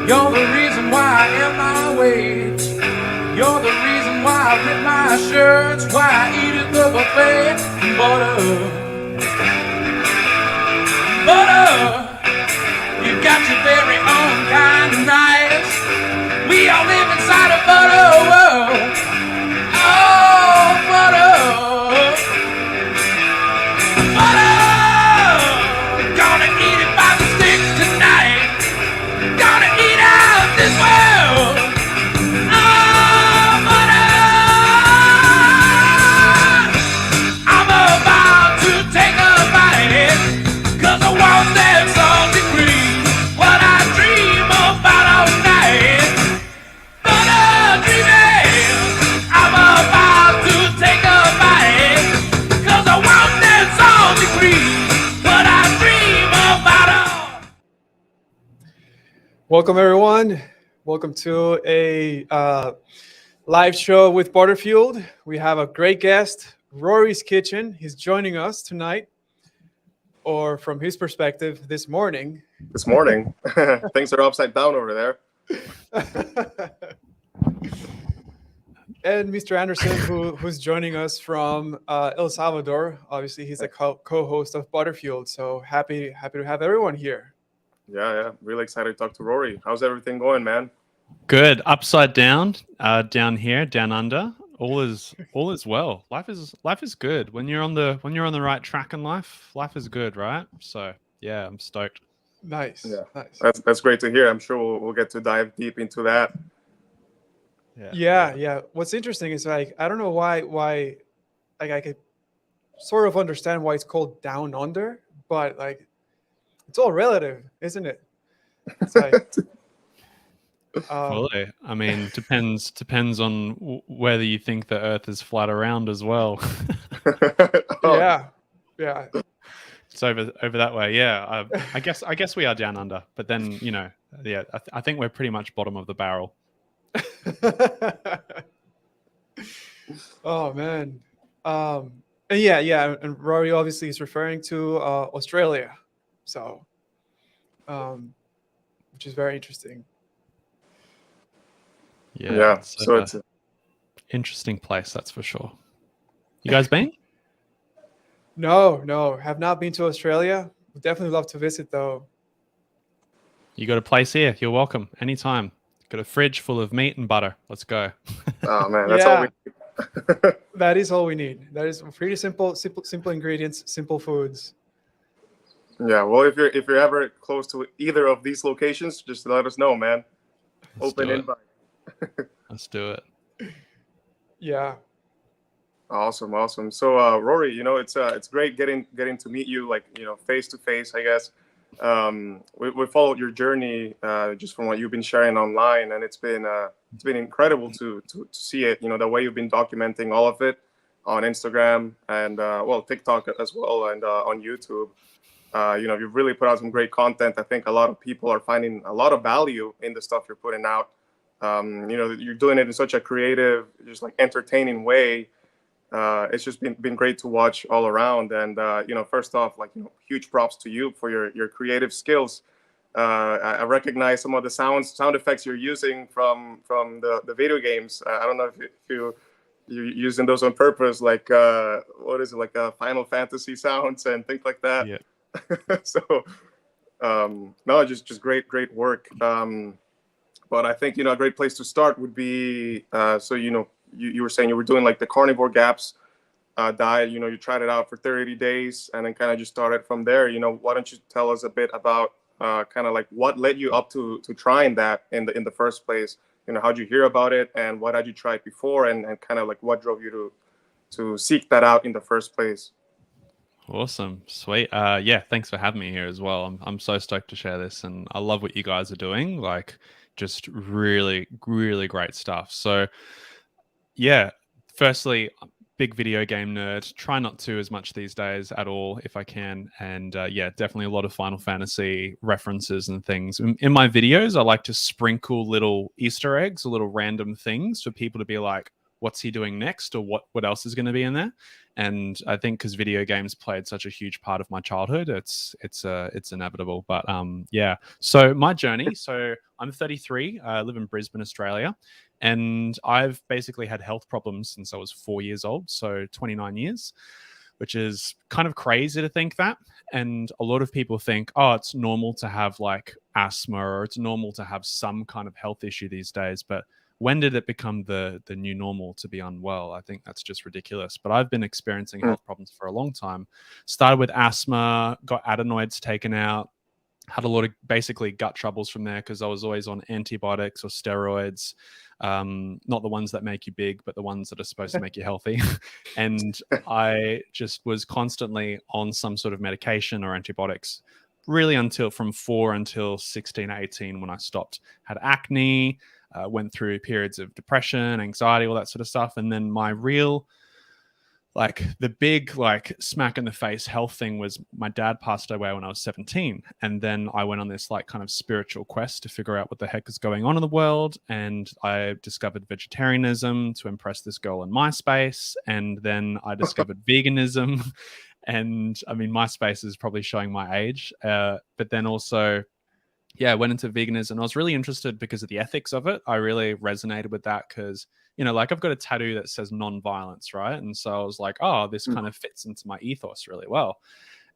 You're the reason why I am my weight. You're the reason why I rip my shirts, why I eat at the buffet. Butter, you got your very own kind of nice. We all live inside a butter world. Oh, butter, gonna eat it by the sticks tonight. Gonna eat out this world. Oh, butter, I'm about to take a bite, 'cause I want that salty cream. What I dream about all night. Butter dreaming. I'm about to take a bite, 'cause I want that salty cream. What I dream about all. Welcome, everyone. Welcome to a live show with Butterfield. We have a great guest, Rory's Kitchen. He's joining us tonight, or from his perspective, this morning. This morning. Things are upside down over there. And Mr. Anderson, who's joining us from El Salvador. Obviously, he's a co-host of Butterfield. So happy to have everyone here. Yeah. Really excited to talk to Rory. How's everything going, man? Good. Upside down, down here, down under. All is well. Life is good. When you're on the right track in life is good, right? So yeah, I'm stoked. Nice. Yeah. Nice. That's great to hear. I'm sure we'll get to dive deep into that. Yeah. What's interesting is I don't know why I could sort of understand why it's called down under, but it's all relative, isn't it? It's like Fully. I mean, depends on whether you think the Earth is flat around as well. Yeah. It's over that way. Yeah. I guess we are down under, but then I think we're pretty much bottom of the barrel. Oh man. And Rory obviously is referring to Australia, so which is very interesting. Yeah. So it's an interesting place, that's for sure. You guys been? No, have not been to Australia. Would definitely love to visit though. You got a place here. You're welcome anytime. Got a fridge full of meat and butter. Let's go. Oh man, that's all we need. That is all we need. That is pretty simple ingredients, simple foods. Yeah, well, if you're ever close to either of these locations, just let us know, man. Open invite. Let's do it. Yeah. Awesome. So, Rory, it's great getting to meet you, face to face, I guess. We followed your journey just from what you've been sharing online, and it's been incredible to see it. The way you've been documenting all of it on Instagram and TikTok as well, and on YouTube. You've really put out some great content. I think a lot of people are finding a lot of value in the stuff you're putting out. You're doing it in such a creative, just entertaining way. It's just been great to watch all around. And first off, huge props to you for your creative skills. I recognize some of the sound effects you're using from the video games. I don't know if you're using those on purpose, what is it, Final Fantasy sounds and things like that. Yeah. So no, just great work. But I think a great place to start would be you were saying you were doing the carnivore gaps diet. You tried it out for 30 days and then kind of just started from there. Why don't you tell us a bit about what led you up to trying that in the first place? How'd you hear about it, and what had you tried before, and kind of what drove you to seek that out in the first place? Awesome. Sweet. Yeah, thanks for having me here as well. I'm so stoked to share this, and I love what you guys are doing. Just really, really great stuff. So yeah, firstly, big video game nerd. Try not to as much these days at all if I can. And definitely a lot of Final Fantasy references and things. In my videos, I like to sprinkle little Easter eggs or little random things for people to be like, what's he doing next, or what else is going to be in there. And I think because video games played such a huge part of my childhood, it's inevitable. But yeah, so my journey. So I'm 33. I live in Brisbane, Australia, and I've basically had health problems since I was 4 years old. So 29 years, which is kind of crazy to think that. And a lot of people think, oh, it's normal to have like asthma, or it's normal to have some kind of health issue these days. But when did it become the new normal to be unwell? I think that's just ridiculous. But I've been experiencing health problems for a long time. Started with asthma, got adenoids taken out, had a lot of basically gut troubles from there because I was always on antibiotics or steroids, not the ones that make you big, but the ones that are supposed to make you healthy. And I just was constantly on some sort of medication or antibiotics, really until from 4 until 16, 18 when I stopped. Had acne, went through periods of depression, anxiety, all that sort of stuff. And then my real, like the big like smack in the face health thing was my dad passed away when I was 17. And then I went on this like kind of spiritual quest to figure out what the heck is going on in the world. And I discovered vegetarianism to impress this girl on MySpace. And then I discovered veganism. And I mean, MySpace is probably showing my age. But then also, yeah, I went into veganism. I was really interested because of the ethics of it. I really resonated with that because, you know, like I've got a tattoo that says non-violence, right? And so I was like, oh, this kind of fits into my ethos really well.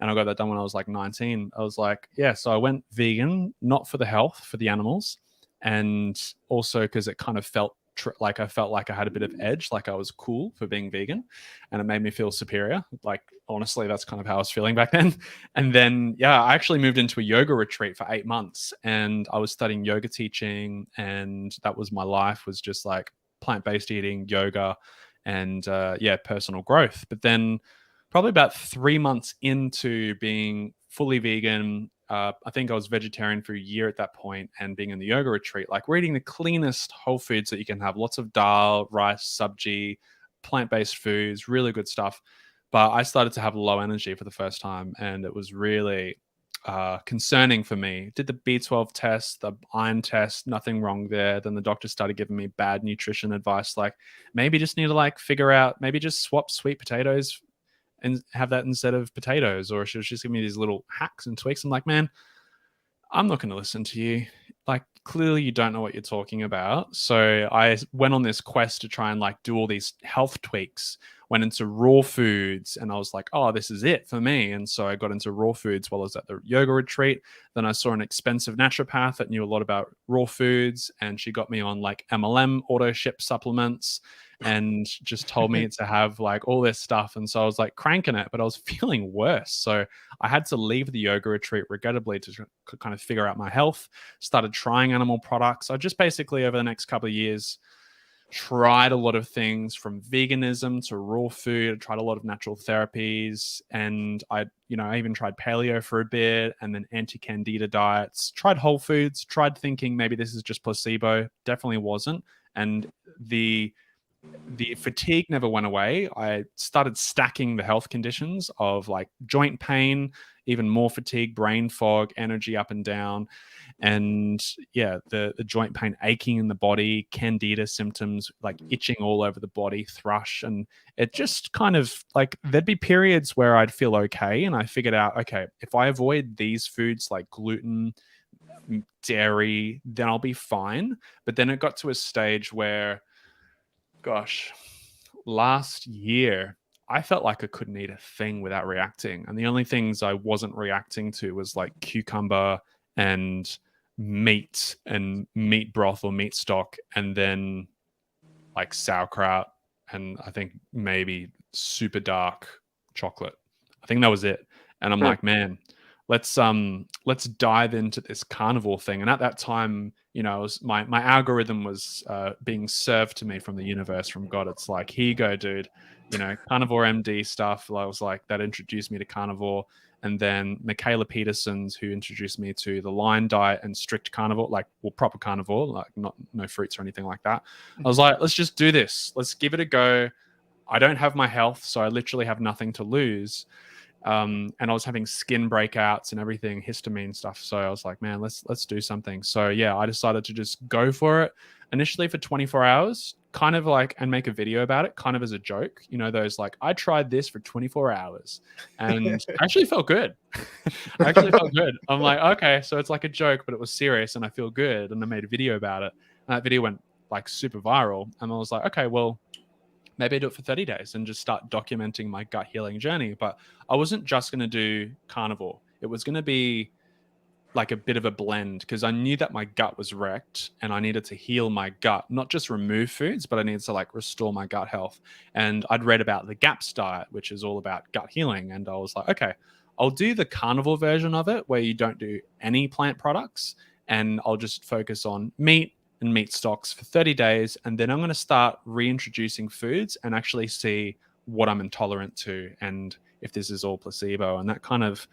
And I got that done when I was like 19. I was like, yeah, so I went vegan, not for the health, for the animals. And also because it kind of felt like I felt like I had a bit of edge, like I was cool for being vegan, and it made me feel superior. Like, honestly, that's kind of how I was feeling back then. And then, yeah, I actually moved into a yoga retreat for 8 months, and I was studying yoga teaching, and that was my life, was just like plant-based eating, yoga, and yeah, personal growth. But then probably about 3 months into being fully vegan, I think I was vegetarian for a year at that point, and being in the yoga retreat, like we're eating the cleanest whole foods that you can have, lots of dal, rice, sabji, plant-based foods, really good stuff. But I started to have low energy for the first time, and it was really concerning for me. Did the B12 test, the iron test, nothing wrong there. Then the doctor started giving me bad nutrition advice, like maybe just need to like figure out, maybe just swap sweet potatoes and have that instead of potatoes. Or she was just giving me these little hacks and tweaks. I'm like, man, I'm not going to listen to you. Like, clearly you don't know what you're talking about. So I went on this quest to try and like do all these health tweaks, went into raw foods, and I was like, oh, this is it for me. And so I got into raw foods while I was at the yoga retreat. Then I saw an expensive naturopath that knew a lot about raw foods, and she got me on like MLM auto ship supplements, and just told me to have like all this stuff. And so I was like cranking it, but I was feeling worse. So I had to leave the yoga retreat regrettably to kind of figure out my health. Started trying animal products. I just basically over the next couple of years tried a lot of things, from veganism to raw food. I tried a lot of natural therapies, and I even tried paleo for a bit, and then anti-candida diets, tried whole foods, tried thinking maybe this is just placebo. Definitely wasn't. And the fatigue never went away. I started stacking the health conditions of like joint pain, even more fatigue, brain fog, energy up and down. And yeah, the joint pain, aching in the body, candida symptoms, like itching all over the body, thrush. And it just kind of like, there'd be periods where I'd feel okay. And I figured out, okay, if I avoid these foods like gluten, dairy, then I'll be fine. But then it got to a stage where, gosh, last year, I felt like I couldn't eat a thing without reacting. And the only things I wasn't reacting to was like cucumber and meat and meat broth or meat stock, and then like sauerkraut, and I think maybe super dark chocolate. I think that was it. And I'm like, man, let's dive into this carnivore thing. And at that time, it was my algorithm was being served to me from the universe, from God. It's like, here you go, dude. Carnivore MD stuff. I was like, that introduced me to carnivore. And then Michaela Peterson's, who introduced me to the Lion diet and strict carnivore, proper carnivore, like no fruits or anything like that. I was like, let's just do this. Let's give it a go. I don't have my health, so I literally have nothing to lose. And I was having skin breakouts and everything, histamine stuff. So I was like, man, let's do something. So yeah, I decided to just go for it initially for 24 hours, kind of like, and make a video about it kind of as a joke, you know, those like, I tried this for 24 hours and I actually felt good. I actually felt good. I'm like, okay, so it's like a joke, but it was serious and I feel good. And I made a video about it. And that video went like super viral. And I was like, okay, well, maybe I do it for 30 days and just start documenting my gut healing journey. But I wasn't just going to do carnivore. It was going to be like a bit of a blend, because I knew that my gut was wrecked and I needed to heal my gut, not just remove foods, but I needed to like restore my gut health. And I'd read about the GAPS diet, which is all about gut healing. And I was like, okay, I'll do the carnivore version of it where you don't do any plant products, and I'll just focus on meat and meat stocks for 30 days. And then I'm going to start reintroducing foods and actually see what I'm intolerant to and if this is all placebo. And that kind of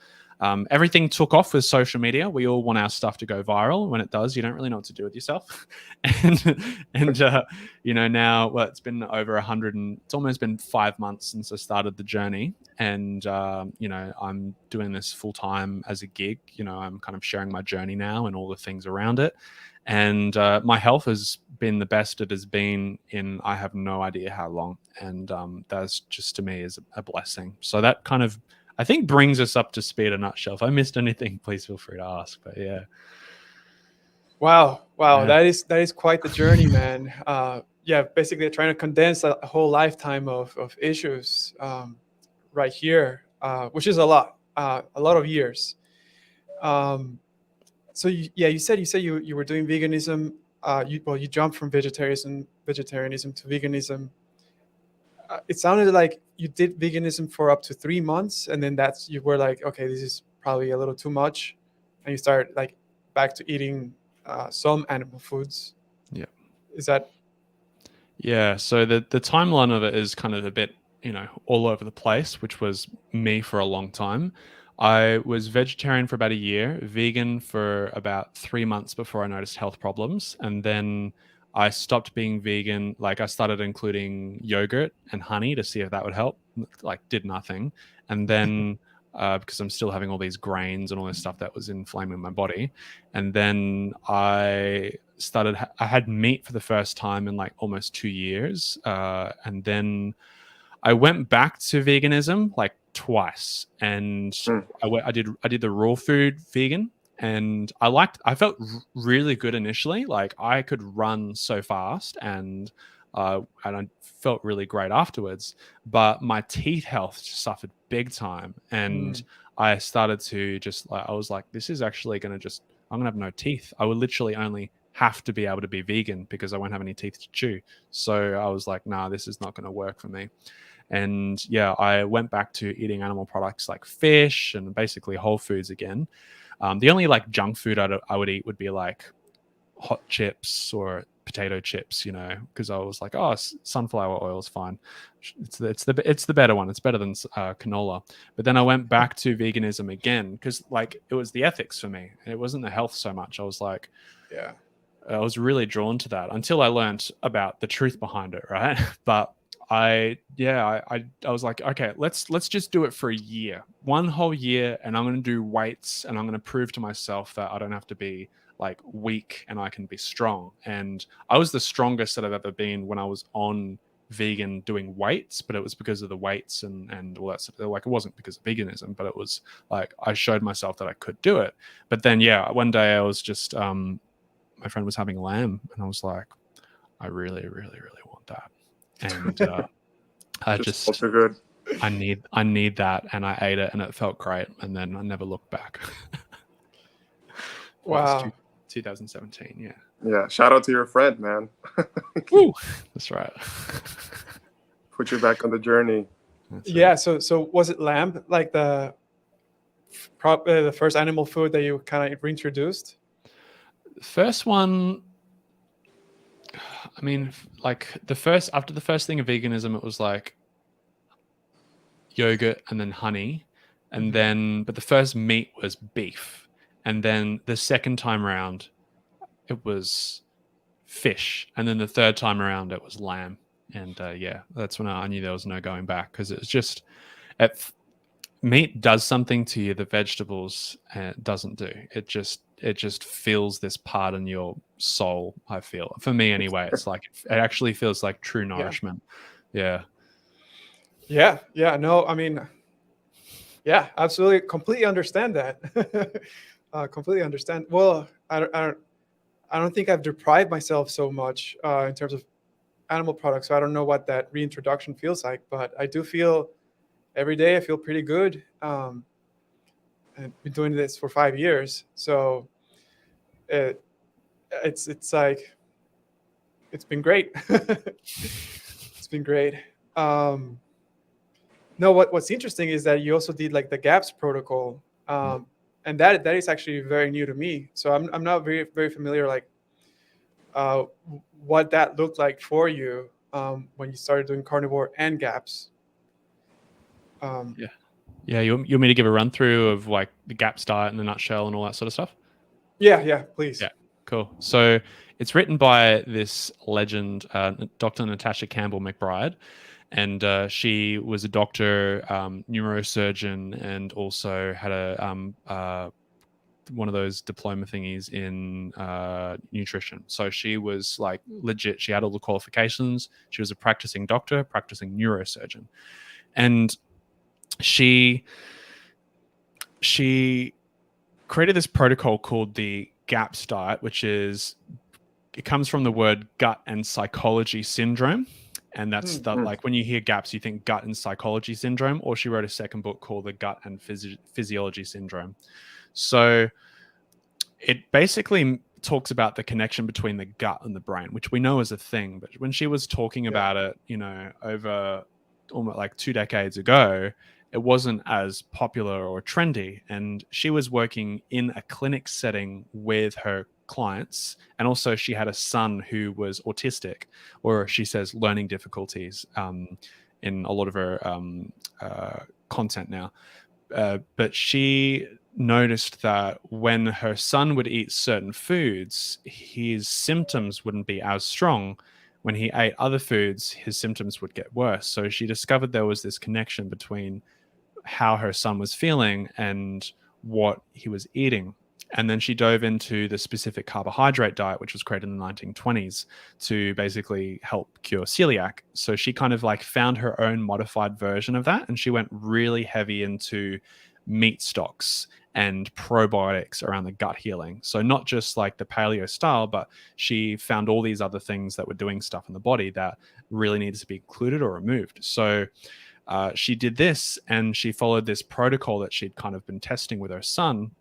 everything took off with social media. We all want our stuff to go viral. When it does, you don't really know what to do with yourself. and you know, now, well, it's been over 100 and it's almost been 5 months since I started the journey. And, you know, I'm doing this full time as a gig. You know, I'm kind of sharing my journey now and all the things around it. And my health has been the best it has been in, I have no idea how long. And that's just, to me, is a blessing. So that kind of, I think, brings us up to speed in a nutshell. If I missed anything, please feel free to ask. But yeah. Wow. Yeah. That is quite the journey, man. Yeah, basically trying to condense a whole lifetime of issues right here, which is a lot of years. So you said you were doing veganism. You jumped from vegetarianism to veganism. It sounded like you did veganism for up to 3 months, and then you were like, okay, this is probably a little too much, and you started like back to eating some animal foods. Yeah. Is that? Yeah. So the timeline of it is kind of a bit, you know, all over the place, which was me for a long time. I was vegetarian for about a year, vegan for about 3 months before I noticed health problems. And then I stopped being vegan. Like, I started including yogurt and honey to see if that would help. Like, did nothing. And then because I'm still having all these grains and all this stuff that was inflaming my body. And then I had meat for the first time in like almost 2 years. And then I went back to veganism like twice, and I did the raw food vegan, and I felt really good initially. Like, I could run so fast, and I felt really great afterwards. But my teeth health suffered big time, and I started to just I was like, this is actually going to I'm going to have no teeth. I would literally only have to be able to be vegan because I won't have any teeth to chew. So I was like, nah, this is not going to work for me. And yeah, I went back to eating animal products like fish and basically whole foods again. The only like junk food I would eat would be like hot chips or potato chips, you know, because I was like, oh, sunflower oil is fine. It's the better one. It's better than canola. But then I went back to veganism again because like it was the ethics for me. It wasn't the health so much. I was like, Yeah. I was really drawn to that until I learned about the truth behind it, right? But I was like, okay, let's just do it for a year, 1 whole year, and I'm going to do weights, and I'm going to prove to myself that I don't have to be like weak and I can be strong. And I was the strongest that I've ever been when I was on vegan doing weights, but it was because of the weights and all that stuff. Like, it wasn't because of veganism, but it was like I showed myself that I could do it. But then yeah, one day I was just my friend was having lamb, and I was like, I really, really, really want that. And I just so good. I need that, and I ate it, and it felt great, and then I never looked back. Wow. 2017, yeah. Yeah, shout out to your friend, man. Woo, that's right. Put you back on the journey. Yeah. So was it lamb like the first animal food that you kind of reintroduced? First one, I mean, like after the first thing of veganism, it was like yogurt and then honey, and then but the first meat was beef, and then the second time around it was fish, and then the third time around it was lamb. And yeah, that's when I knew there was no going back, because it was just meat does something to you that vegetables doesn't do. it just feels this part in your soul. I feel, for me anyway, it's like it actually feels like true nourishment. Yeah. No, I mean, yeah, absolutely, completely understand that. Completely understand. Well, I don't think I've deprived myself so much in terms of animal products, so I don't know what that reintroduction feels like, but I do feel every day I feel pretty good. I've been doing this for 5 years, so it, it's like it's been great. It's been great. Um, no, what's interesting is that you also did like the GAPS protocol, and that is actually very new to me. So I'm not very familiar like uh, what that looked like for you when you started doing carnivore and GAPS. Yeah. Yeah. You want me to give a run through of like the GAPS diet in a nutshell and all that sort of stuff? Yeah, please. Yeah. Cool. So it's written by this legend, Dr. Natasha Campbell McBride. And she was a doctor, neurosurgeon, and also had a one of those diploma thingies in nutrition. So she was like legit. She had all the qualifications. She was a practicing doctor, practicing neurosurgeon, and she created this protocol called the GAPS diet, which is, it comes from the word gut and psychology syndrome. And that's like when you hear GAPS, you think gut and psychology syndrome. Or she wrote a second book called the gut and physiology syndrome. So it basically talks about the connection between the gut and the brain, which we know is a thing. But when she was talking about it, over almost like 2 decades ago, it wasn't as popular or trendy. And she was working in a clinic setting with her clients. And also she had a son who was autistic, or she says learning difficulties in a lot of her content now. But she noticed that when her son would eat certain foods, his symptoms wouldn't be as strong. When he ate other foods, his symptoms would get worse. So she discovered there was this connection between how her son was feeling and what he was eating. And then she dove into the specific carbohydrate diet, which was created in the 1920s to basically help cure celiac. So she kind of like found her own modified version of that. And she went really heavy into meat stocks and probiotics around the gut healing. So not just like the paleo style, but she found all these other things that were doing stuff in the body that really needed to be included or removed. So she did this, and she followed this protocol that she'd kind of been testing with her son.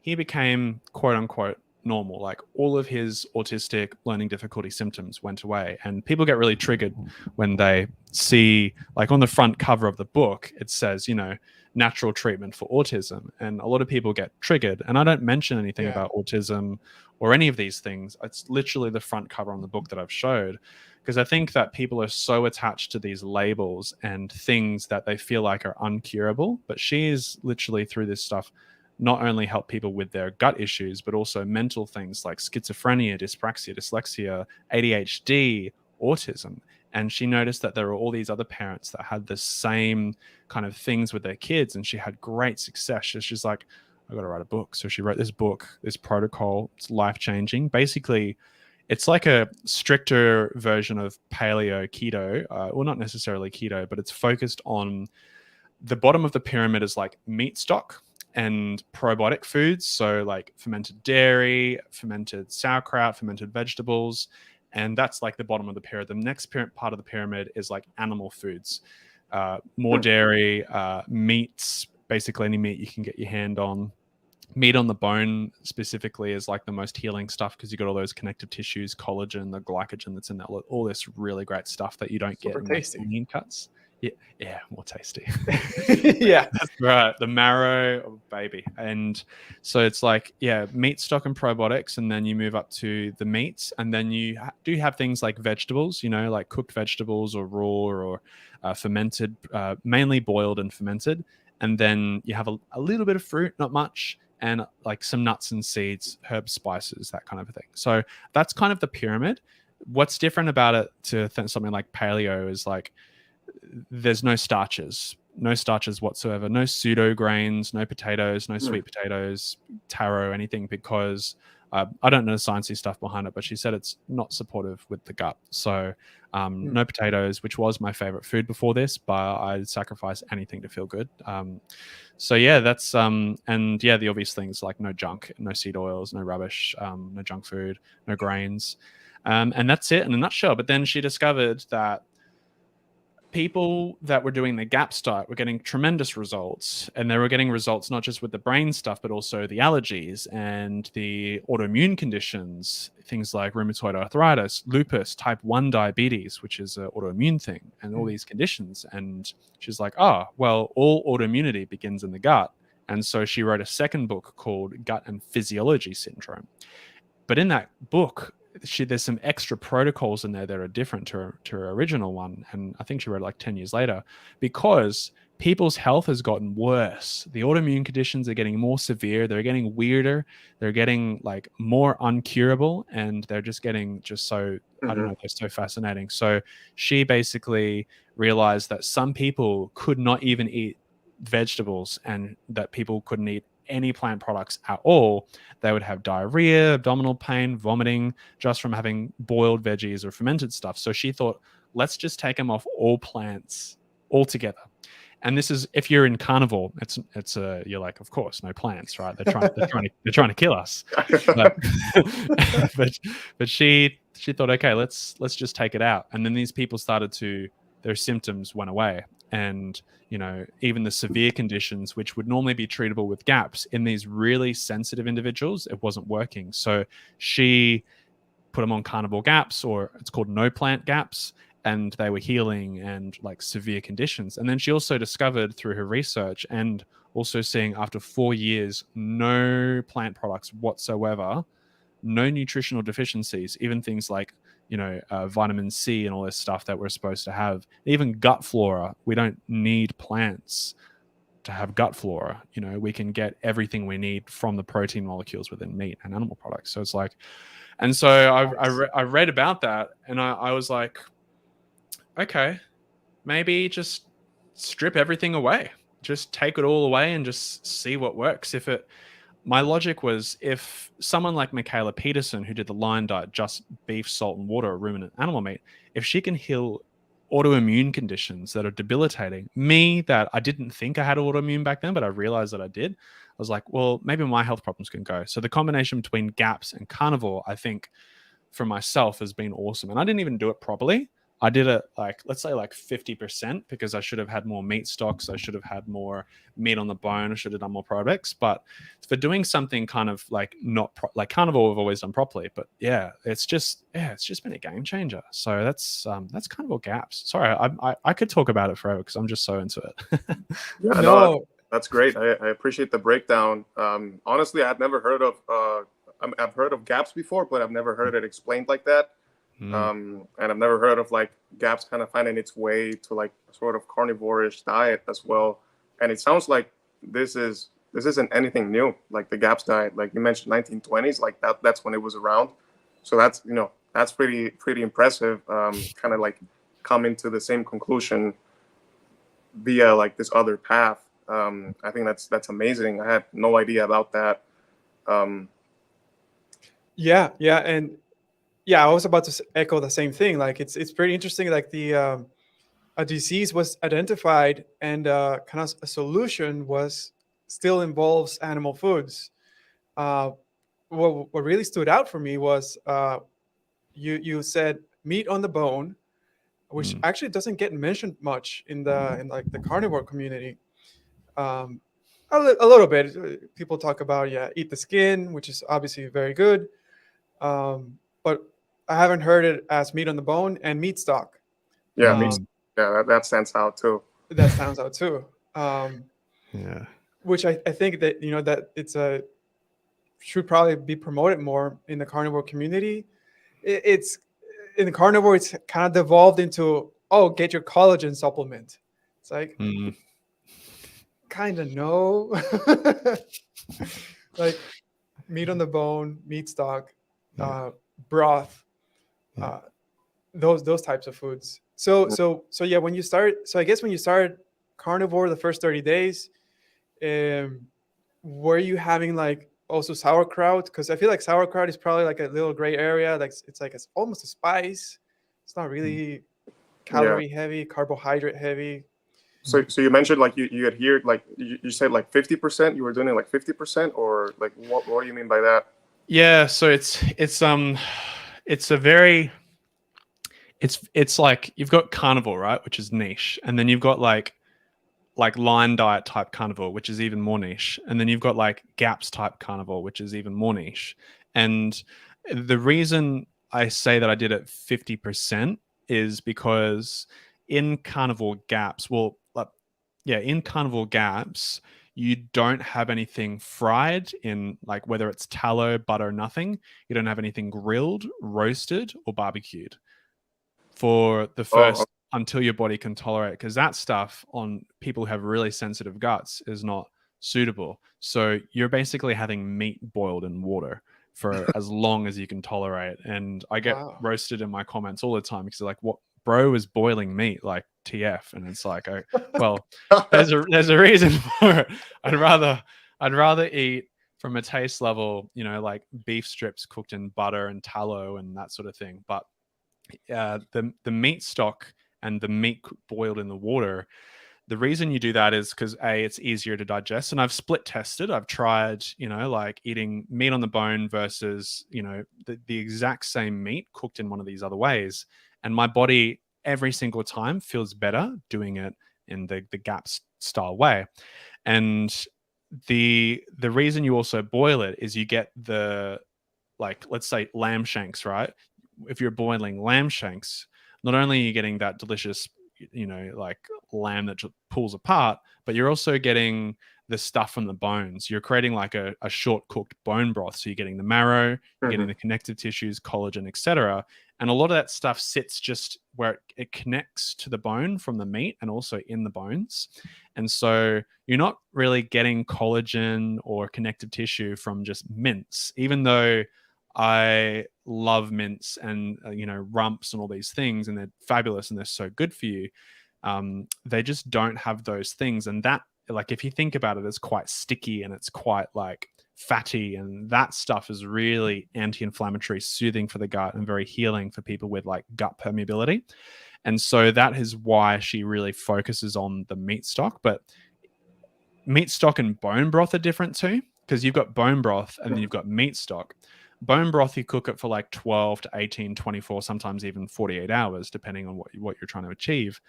He became quote unquote normal. Like all of his autistic learning difficulty symptoms went away. And people get really triggered when they see, like on the front cover of the book, it says, natural treatment for autism. And a lot of people get triggered. And I don't mention anything about autism or any of these things. It's literally the front cover on the book that I've showed. Because I think that people are so attached to these labels and things that they feel like are uncurable. But she is literally, through this stuff, not only help people with their gut issues, but also mental things like schizophrenia, dyspraxia, dyslexia, ADHD, autism. And she noticed that there were all these other parents that had the same kind of things with their kids, and she had great success. She's like, I got to write a book. So she wrote this book, this protocol. It's life-changing. Basically, it's like a stricter version of paleo keto. Well, not necessarily keto, but it's focused on the bottom of the pyramid is like meat stock and probiotic foods. So like fermented dairy, fermented sauerkraut, fermented vegetables. And that's like the bottom of the pyramid. The next part of the pyramid is like animal foods, more dairy, meats, basically any meat you can get your hand on. Meat on the bone specifically is like the most healing stuff because you got all those connective tissues, collagen, the glycogen that's in that, all this really great stuff that you don't get in tasty lean cuts. Yeah, more tasty. Yeah, that's right. The marrow, oh, baby. And so it's like, meat stock and probiotics, and then you move up to the meats, and then you do have things like vegetables, like cooked vegetables or raw or fermented, mainly boiled and fermented. And then you have a little bit of fruit, not much, and like some nuts and seeds, herbs, spices, that kind of a thing. So that's kind of the pyramid. What's different about it to something like paleo is like there's no starches. no starches whatsoever, no pseudo grains, no potatoes, no sweet potatoes, taro, anything, because I don't know the sciencey stuff behind it, but she said it's not supportive with the gut. So no potatoes, which was my favorite food before this, but I'd sacrifice anything to feel good. So yeah, that's and yeah, the obvious things like no junk, no seed oils, no rubbish, no junk food, no grains, and that's it in a nutshell. But then she discovered that people that were doing the GAPS diet were getting tremendous results, and they were getting results not just with the brain stuff, but also the allergies and the autoimmune conditions, things like rheumatoid arthritis, lupus, type 1 diabetes, which is an autoimmune thing, and all these conditions. And she's like, oh, well, all autoimmunity begins in the gut. And so she wrote a second book called Gut and Physiology Syndrome. But in that book, there's some extra protocols in there that are different to her original one. And I think she wrote it like 10 years later, because people's health has gotten worse. The autoimmune conditions are getting more severe. They're getting weirder. They're getting like more uncurable, and they're just getting so, I don't know, they're so fascinating. So she basically realized that some people could not even eat vegetables, and that people couldn't eat any plant products at all. They would have diarrhea, abdominal pain, vomiting just from having boiled veggies or fermented stuff. So she thought, let's just take them off all plants altogether. And this is, if you're in carnivore, you're like, of course, no plants, right? They're trying to kill us. But she thought, okay, let's just take it out. And then these people their symptoms went away. And, you know, even the severe conditions, which would normally be treatable with GAPS, in these really sensitive individuals, it wasn't working. So she put them on carnivore GAPS, or it's called no plant GAPS, and they were healing and like severe conditions. And then she also discovered through her research, and also seeing after 4 years, no plant products whatsoever, no nutritional deficiencies, even things like, you know, vitamin C and all this stuff that we're supposed to have, even gut flora. We don't need plants to have gut flora. You know, we can get everything we need from the protein molecules within meat and animal products. So it's like, and so I read about that, and I was like, okay, maybe just strip everything away, just take it all away and just see what works. My logic was, if someone like Michaela Peterson, who did the Lion diet, just beef, salt, and water, ruminant animal meat, if she can heal autoimmune conditions that are debilitating, that I didn't think I had autoimmune back then, but I realized that I did, I was like, well, maybe my health problems can go. So the combination between GAPS and carnivore, I think, for myself has been awesome. And I didn't even do it properly. I did it like, let's say like 50%, because I should have had more meat stocks. I should have had more meat on the bone. I should have done more probiotics. But for doing something kind of like like carnivore, we've always done properly. But yeah, it's just been a game changer. So that's carnivore GAPS. Sorry, I could talk about it forever because I'm just so into it. Yeah, no, that's great. I appreciate the breakdown. Honestly, I've never heard of I've heard of GAPS before, but I've never heard it explained like that. And I've never heard of like GAPS kind of finding its way to like a sort of carnivore-ish diet as well. And it sounds like this isn't anything new, like the GAPS diet. Like you mentioned, 1920s, like that's when it was around. So that's, you know, that's pretty impressive. Kind of like coming to the same conclusion via like this other path. I think that's amazing. I had no idea about that. Yeah, and yeah, I was about to echo the same thing. Like it's pretty interesting. Like a disease was identified, and kind of a solution still involves animal foods. What really stood out for me was you said meat on the bone, which actually doesn't get mentioned much in like the carnivore community. A little bit. People talk about eat the skin, which is obviously very good. But I haven't heard it as meat on the bone and meat stock. Yeah, that stands out too. That stands out too. Yeah. Which I think that, you know, that should probably be promoted more in the carnivore community. It's in the carnivore, it's kind of devolved into, get your collagen supplement. It's like, kind of no. Like meat on the bone, meat stock, broth, those types of foods. So yeah, I guess when you start carnivore the first 30 days. Were you having like also sauerkraut? Because I feel like sauerkraut is probably like a little gray area. Like it's like it's almost a spice. It's not really Yeah. calorie heavy, carbohydrate heavy. So you mentioned like you adhered, like you said like 50%. You were doing it like 50%, or like what do you mean by that? Yeah, so it's a very it's like you've got carnivore, right, which is niche, and then you've got like line diet type carnivore, which is even more niche, and then you've got like gaps type carnivore, which is even more niche. And the reason I say that I did it 50% is because in carnivore gaps, in carnivore gaps, you don't have anything fried in, like, whether it's tallow, butter, nothing. You don't have anything grilled, roasted, or barbecued for the Oh, first, until your body can tolerate, because that stuff on people who have really sensitive guts is not suitable. So you're basically having meat boiled in water for as long as you can tolerate. And I get Wow. roasted in my comments all the time because they're like, what, bro is boiling meat, like TF. And it's like, well, there's a reason for it. I'd rather eat from a taste level, like beef strips cooked in butter and tallow and that sort of thing. But the meat stock and the meat boiled in the water, the reason you do that is because it's easier to digest. And I've split tested. I've tried, like eating meat on the bone versus, the exact same meat cooked in one of these other ways. And my body every single time feels better doing it in the GAPS style way. And the reason you also boil it is you get the, like, let's say lamb shanks, right? If you're boiling lamb shanks, not only are you getting that delicious, like lamb that pulls apart, but you're also getting the stuff from the bones. You're creating like a short cooked bone broth. So you're getting the marrow, you're getting the connective tissues, collagen, etc. And a lot of that stuff sits just where it connects to the bone from the meat and also in the bones. And so you're not really getting collagen or connective tissue from just mince, even though I love mince and rumps and all these things, and they're fabulous and they're so good for you. They just don't have those things, and that, like, if you think about it, it's quite sticky and it's quite like fatty, and that stuff is really anti-inflammatory, soothing for the gut, and very healing for people with like gut permeability. And so that is why she really focuses on the meat stock. But meat stock and bone broth are different too, because you've got bone broth and then you've got meat stock. Bone broth, you cook it for like 12 to 18, 24, sometimes even 48 hours, depending on what you're trying to achieve.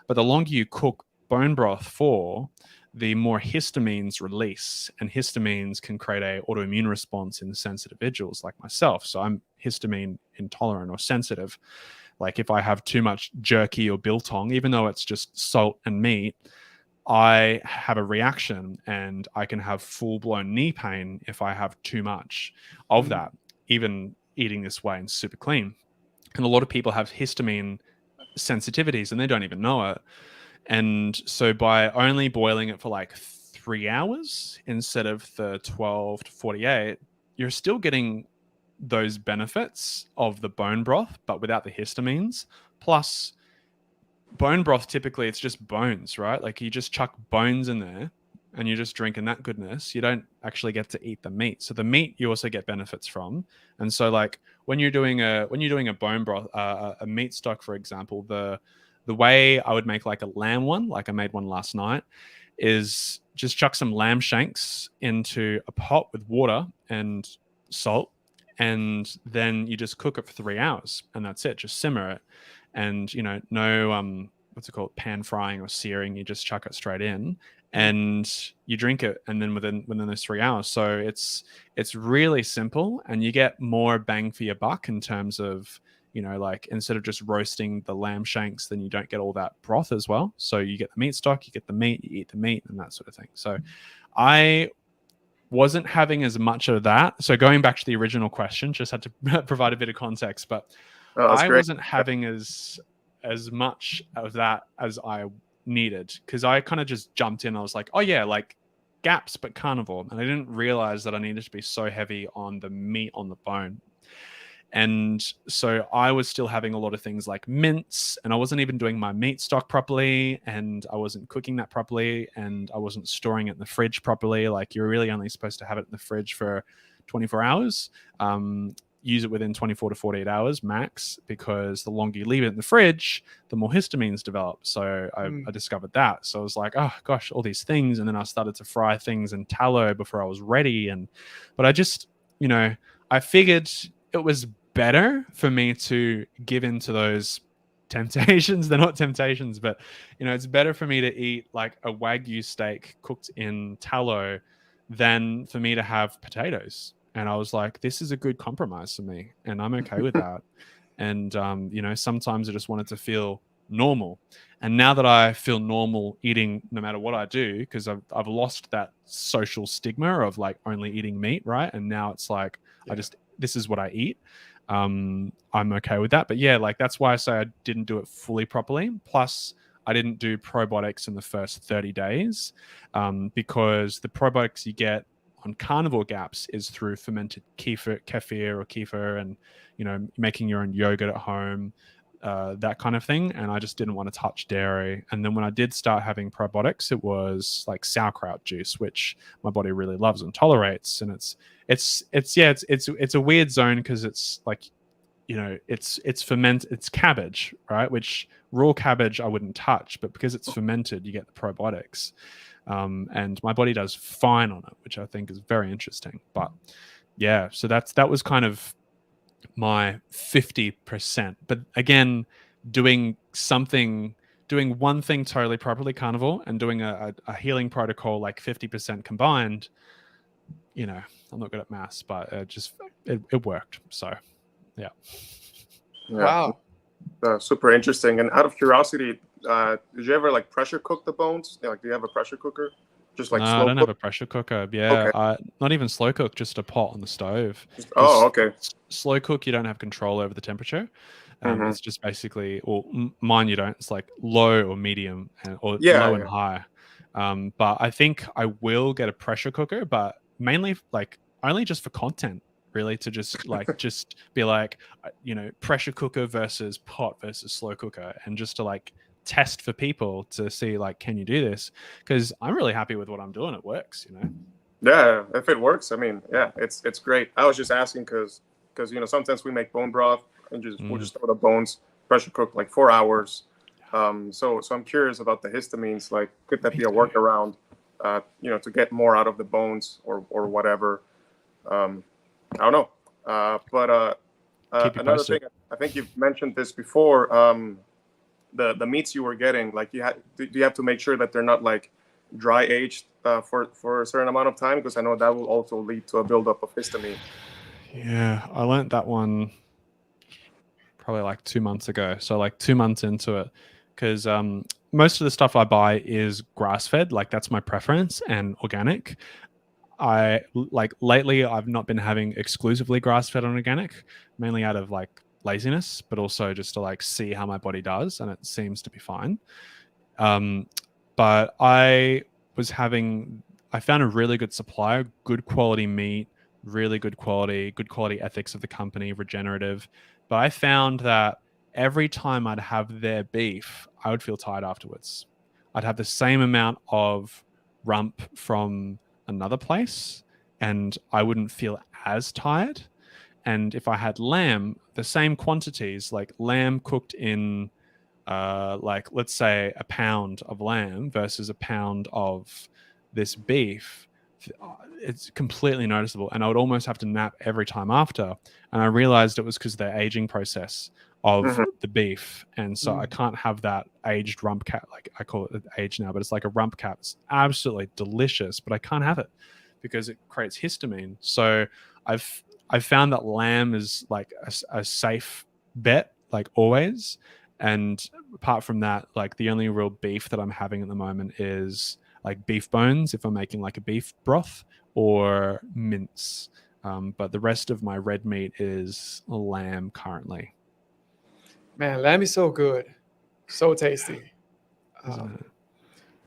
But the longer you cook bone broth for, the more histamines release. And histamines can create an autoimmune response in sensitive individuals like myself. So I'm histamine intolerant or sensitive. Like if I have too much jerky or biltong, even though it's just salt and meat, I have a reaction and I can have full-blown knee pain if I have too much of that, even eating this way and super clean. And a lot of people have histamine sensitivities and they don't even know it. And so by only boiling it for like 3 hours instead of the 12 to 48, you're still getting those benefits of the bone broth, but without the histamines. Plus, bone broth, typically it's just bones, right? Like you just chuck bones in there and you're just drinking that goodness. You don't actually get to eat the meat. So the meat you also get benefits from. And so like when you're doing a bone broth, a meat stock, for example, the way I would make like a lamb one, like I made one last night, is just chuck some lamb shanks into a pot with water and salt, and then you just cook it for 3 hours, and that's it. Just simmer it, and no what's it called, pan frying or searing. You just chuck it straight in, and you drink it, and then within those 3 hours. So it's really simple, and you get more bang for your buck in terms of, like instead of just roasting the lamb shanks, then you don't get all that broth as well. So you get the meat stock, you get the meat, you eat the meat, and that sort of thing. So I wasn't having as much of that. So going back to the original question, just had to provide a bit of context, but I wasn't having as much of that as I needed, because I kind of just jumped in. I was like, oh yeah, like gaps, but carnivore. And I didn't realize that I needed to be so heavy on the meat on the bone. And so I was still having a lot of things like mince, and I wasn't even doing my meat stock properly, and I wasn't cooking that properly, and I wasn't storing it in the fridge properly. Like, you're really only supposed to have it in the fridge for 24 hours. Use it within 24 to 48 hours max, because the longer you leave it in the fridge, the more histamines develop. So I discovered that. So I was like, oh gosh, all these things. And then I started to fry things in tallow before I was ready. But I just, I figured it was better for me to give in to those temptations. They're not temptations, but it's better for me to eat like a Wagyu steak cooked in tallow than for me to have potatoes. And I was like, this is a good compromise for me, and I'm okay with that. And sometimes I just wanted to feel normal. And now that I feel normal eating no matter what I do, because I've lost that social stigma of like only eating meat, right? And now it's like, this is what I eat. I'm okay with that. But yeah, like, that's why I say I didn't do it fully properly. Plus, I didn't do probiotics in the first 30 days, because the probiotics you get on carnivore gaps is through fermented kefir, and making your own yogurt at home, that kind of thing. And I just didn't want to touch dairy. And then when I did start having probiotics, it was like sauerkraut juice, which my body really loves and tolerates. And it's a weird zone, because it's like, it's fermented, it's cabbage, right? Which raw cabbage I wouldn't touch, but because it's fermented, you get the probiotics. And my body does fine on it, which I think is very interesting. But yeah, so that was kind of my 50%. But again, doing one thing totally properly, carnivore, and doing a healing protocol like 50% combined, I'm not good at maths, but it worked. So yeah. Wow. Super interesting. And out of curiosity, did you ever like pressure cook the bones? Like, do you have a pressure cooker? Just like no, slow I don't cook? have a pressure cooker. Yeah, Okay. Not even slow cook, just a pot on the stove. Okay. Slow cook, you don't have control over the temperature. Mhm. It's just basically, or mine you don't. It's like low or medium, or Yeah, low yeah. and high. But I think I will get a pressure cooker, but mainly like only just for content, really, to just be like, pressure cooker versus pot versus slow cooker, and just to like test for people to see like, can you do this? Because I'm really happy with what I'm doing. It works. Yeah, if it works, I mean, yeah, it's great. I was just asking because sometimes we make bone broth and we'll just throw the bones, pressure cook like 4 hours. So I'm curious about the histamines. Like, could that be a workaround, to get more out of the bones or whatever? I don't know. But another thing, I think you've mentioned this before. The meats you were getting, like, do you have to make sure that they're not like dry aged for a certain amount of time? Because I know that will also lead to a buildup of histamine. Yeah, I learned that one probably like 2 months ago. So like 2 months into it, because most of the stuff I buy is grass fed. Like, that's my preference, and organic. I like lately I've not been having exclusively grass fed on organic, mainly out of like laziness, but also just to like see how my body does, and it seems to be fine. But I found a really good supplier, good quality meat, really good quality ethics of the company, regenerative. But I found that every time I'd have their beef, I would feel tired afterwards. I'd have the same amount of rump from another place, and I wouldn't feel as tired. And if I had lamb, the same quantities, like lamb cooked in like, let's say a pound of lamb versus a pound of this beef, it's completely noticeable. And I would almost have to nap every time after. And I realized it was because of the aging process of the beef. And so I can't have that aged rump cap. Like, I call it aged now, but it's like a rump cap. It's absolutely delicious, but I can't have it because it creates histamine. So I've found that lamb is like a safe bet, like always. And apart from that, like, the only real beef that I'm having at the moment is like beef bones if I'm making like a beef broth, or mince. But the rest of my red meat is lamb currently. Man, lamb is so good, so tasty.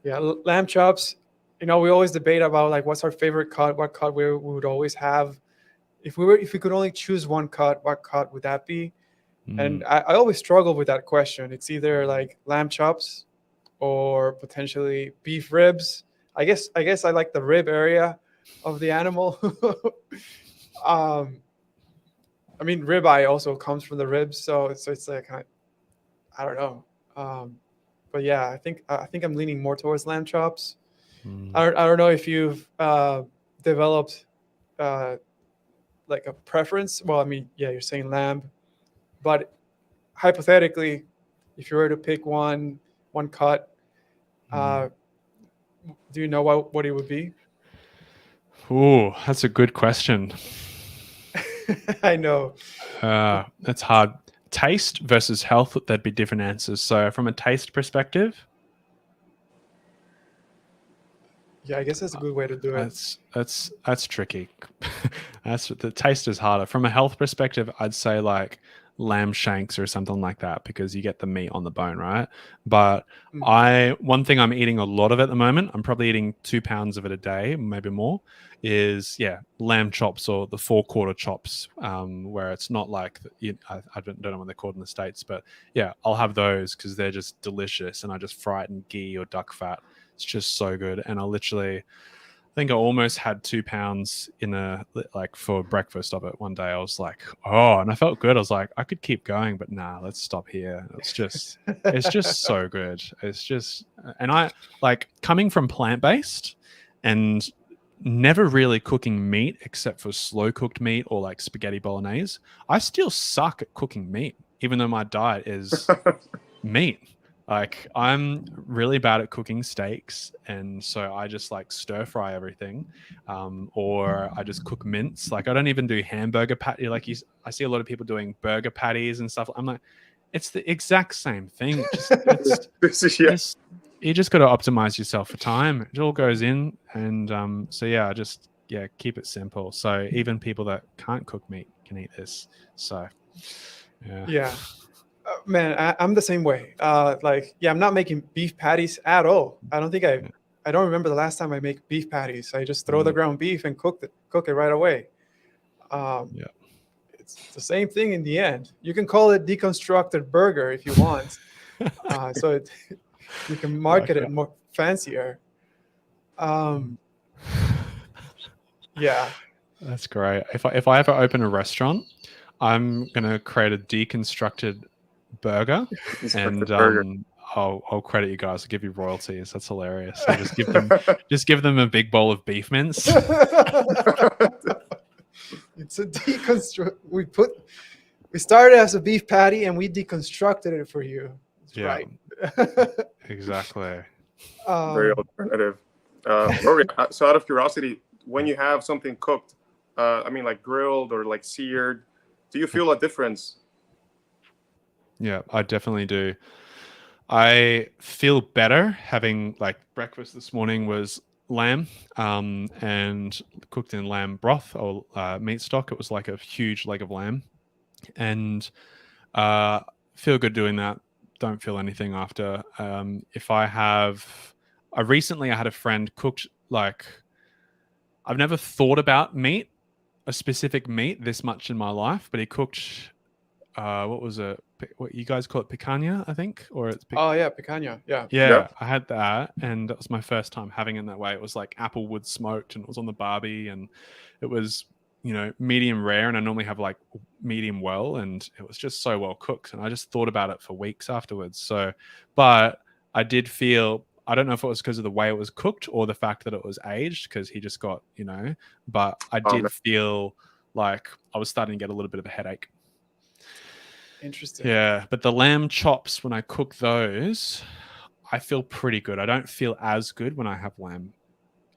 Yeah, lamb chops. We always debate about like what's our favorite cut, what cut we would always have. if we could only choose one cut, what cut would that be? And Mm. I always struggle with that question. It's either like lamb chops or potentially beef ribs. I guess I like the rib area of the animal. um, I mean, ribeye also comes from the ribs, so it's like I don't know. But yeah, I think I'm leaning more towards lamb chops. Mm. I don't know if you've developed uh, like a preference. Well, I mean, yeah, you're saying lamb, but hypothetically, if you were to pick one cut, Mm. uh, do you know what it would be? Ooh, that's a good question. I know. That's hard. Taste versus health, there'd be different answers. So, from a taste perspective, Yeah, I guess that's a good way to do it. that's tricky. That's the taste is harder. From a health perspective, I'd say like lamb shanks or something like that because you get the meat on the bone, right? But one thing I'm eating a lot of at the moment, I'm probably eating 2 pounds of it a day, maybe more, is lamb chops or the 4/4 chops, where it's not like I don't know what they're called in the States, but yeah, I'll have those because they're just delicious and I just fry it in ghee or duck fat. It's just so good. And I think I almost had 2 pounds for breakfast of it one day. I was like, oh, and I felt good. I was like, I could keep going, but nah, let's stop here. It's just so good. It's just, and I like coming from plant-based and never really cooking meat except for slow cooked meat or like spaghetti bolognese. I still suck at cooking meat, even though my diet is meat. Like I'm really bad at cooking steaks, and so I just like stir fry everything, or I just cook mince. Like I don't even do hamburger patty. I see a lot of people doing burger patties and stuff. I'm like, it's the exact same thing. You just got to optimize yourself for time. It all goes in, and keep it simple. So even people that can't cook meat can eat this. So yeah. Yeah. Man, I'm the same way. I'm not making beef patties at all. I don't remember the last time I make beef patties. I just throw the ground beef and cook it right away. Yeah. It's the same thing in the end. You can call it deconstructed burger if you want. You can market it more fancier. Yeah. That's great. If I ever open a restaurant, I'm gonna create a deconstructed burger, and I'll credit you guys. I'll give you royalties. That's hilarious. I'll just give them a big bowl of beef mince. It's a deconstruct. We started as a beef patty and we deconstructed it for you. That's right. Exactly. Very alternative. Rory, so out of curiosity, when you have something cooked, I mean like grilled or like seared, do you feel a difference? Yeah, I definitely do. I feel better having like breakfast this morning was lamb and cooked in lamb broth or meat stock. It was like a huge leg of lamb, and feel good doing that. Don't feel anything after. I recently had a friend cooked like I've never thought about a specific meat this much in my life, but he cooked what was it? What you guys call it, picanha, I think, or it's picanha. Yeah. Yeah, I had that, and that was my first time having it in that way. It was like applewood smoked, and it was on the barbie, and it was medium rare, and I normally have like medium well, and it was just so well cooked, and I just thought about it for weeks afterwards. So, but I did feel. I don't know if it was because of the way it was cooked or the fact that it was aged, because he just got, but I did feel like I was starting to get a little bit of a headache. Interesting. Yeah, but the lamb chops, when I cook those, I feel pretty good. I don't feel as good when I have lamb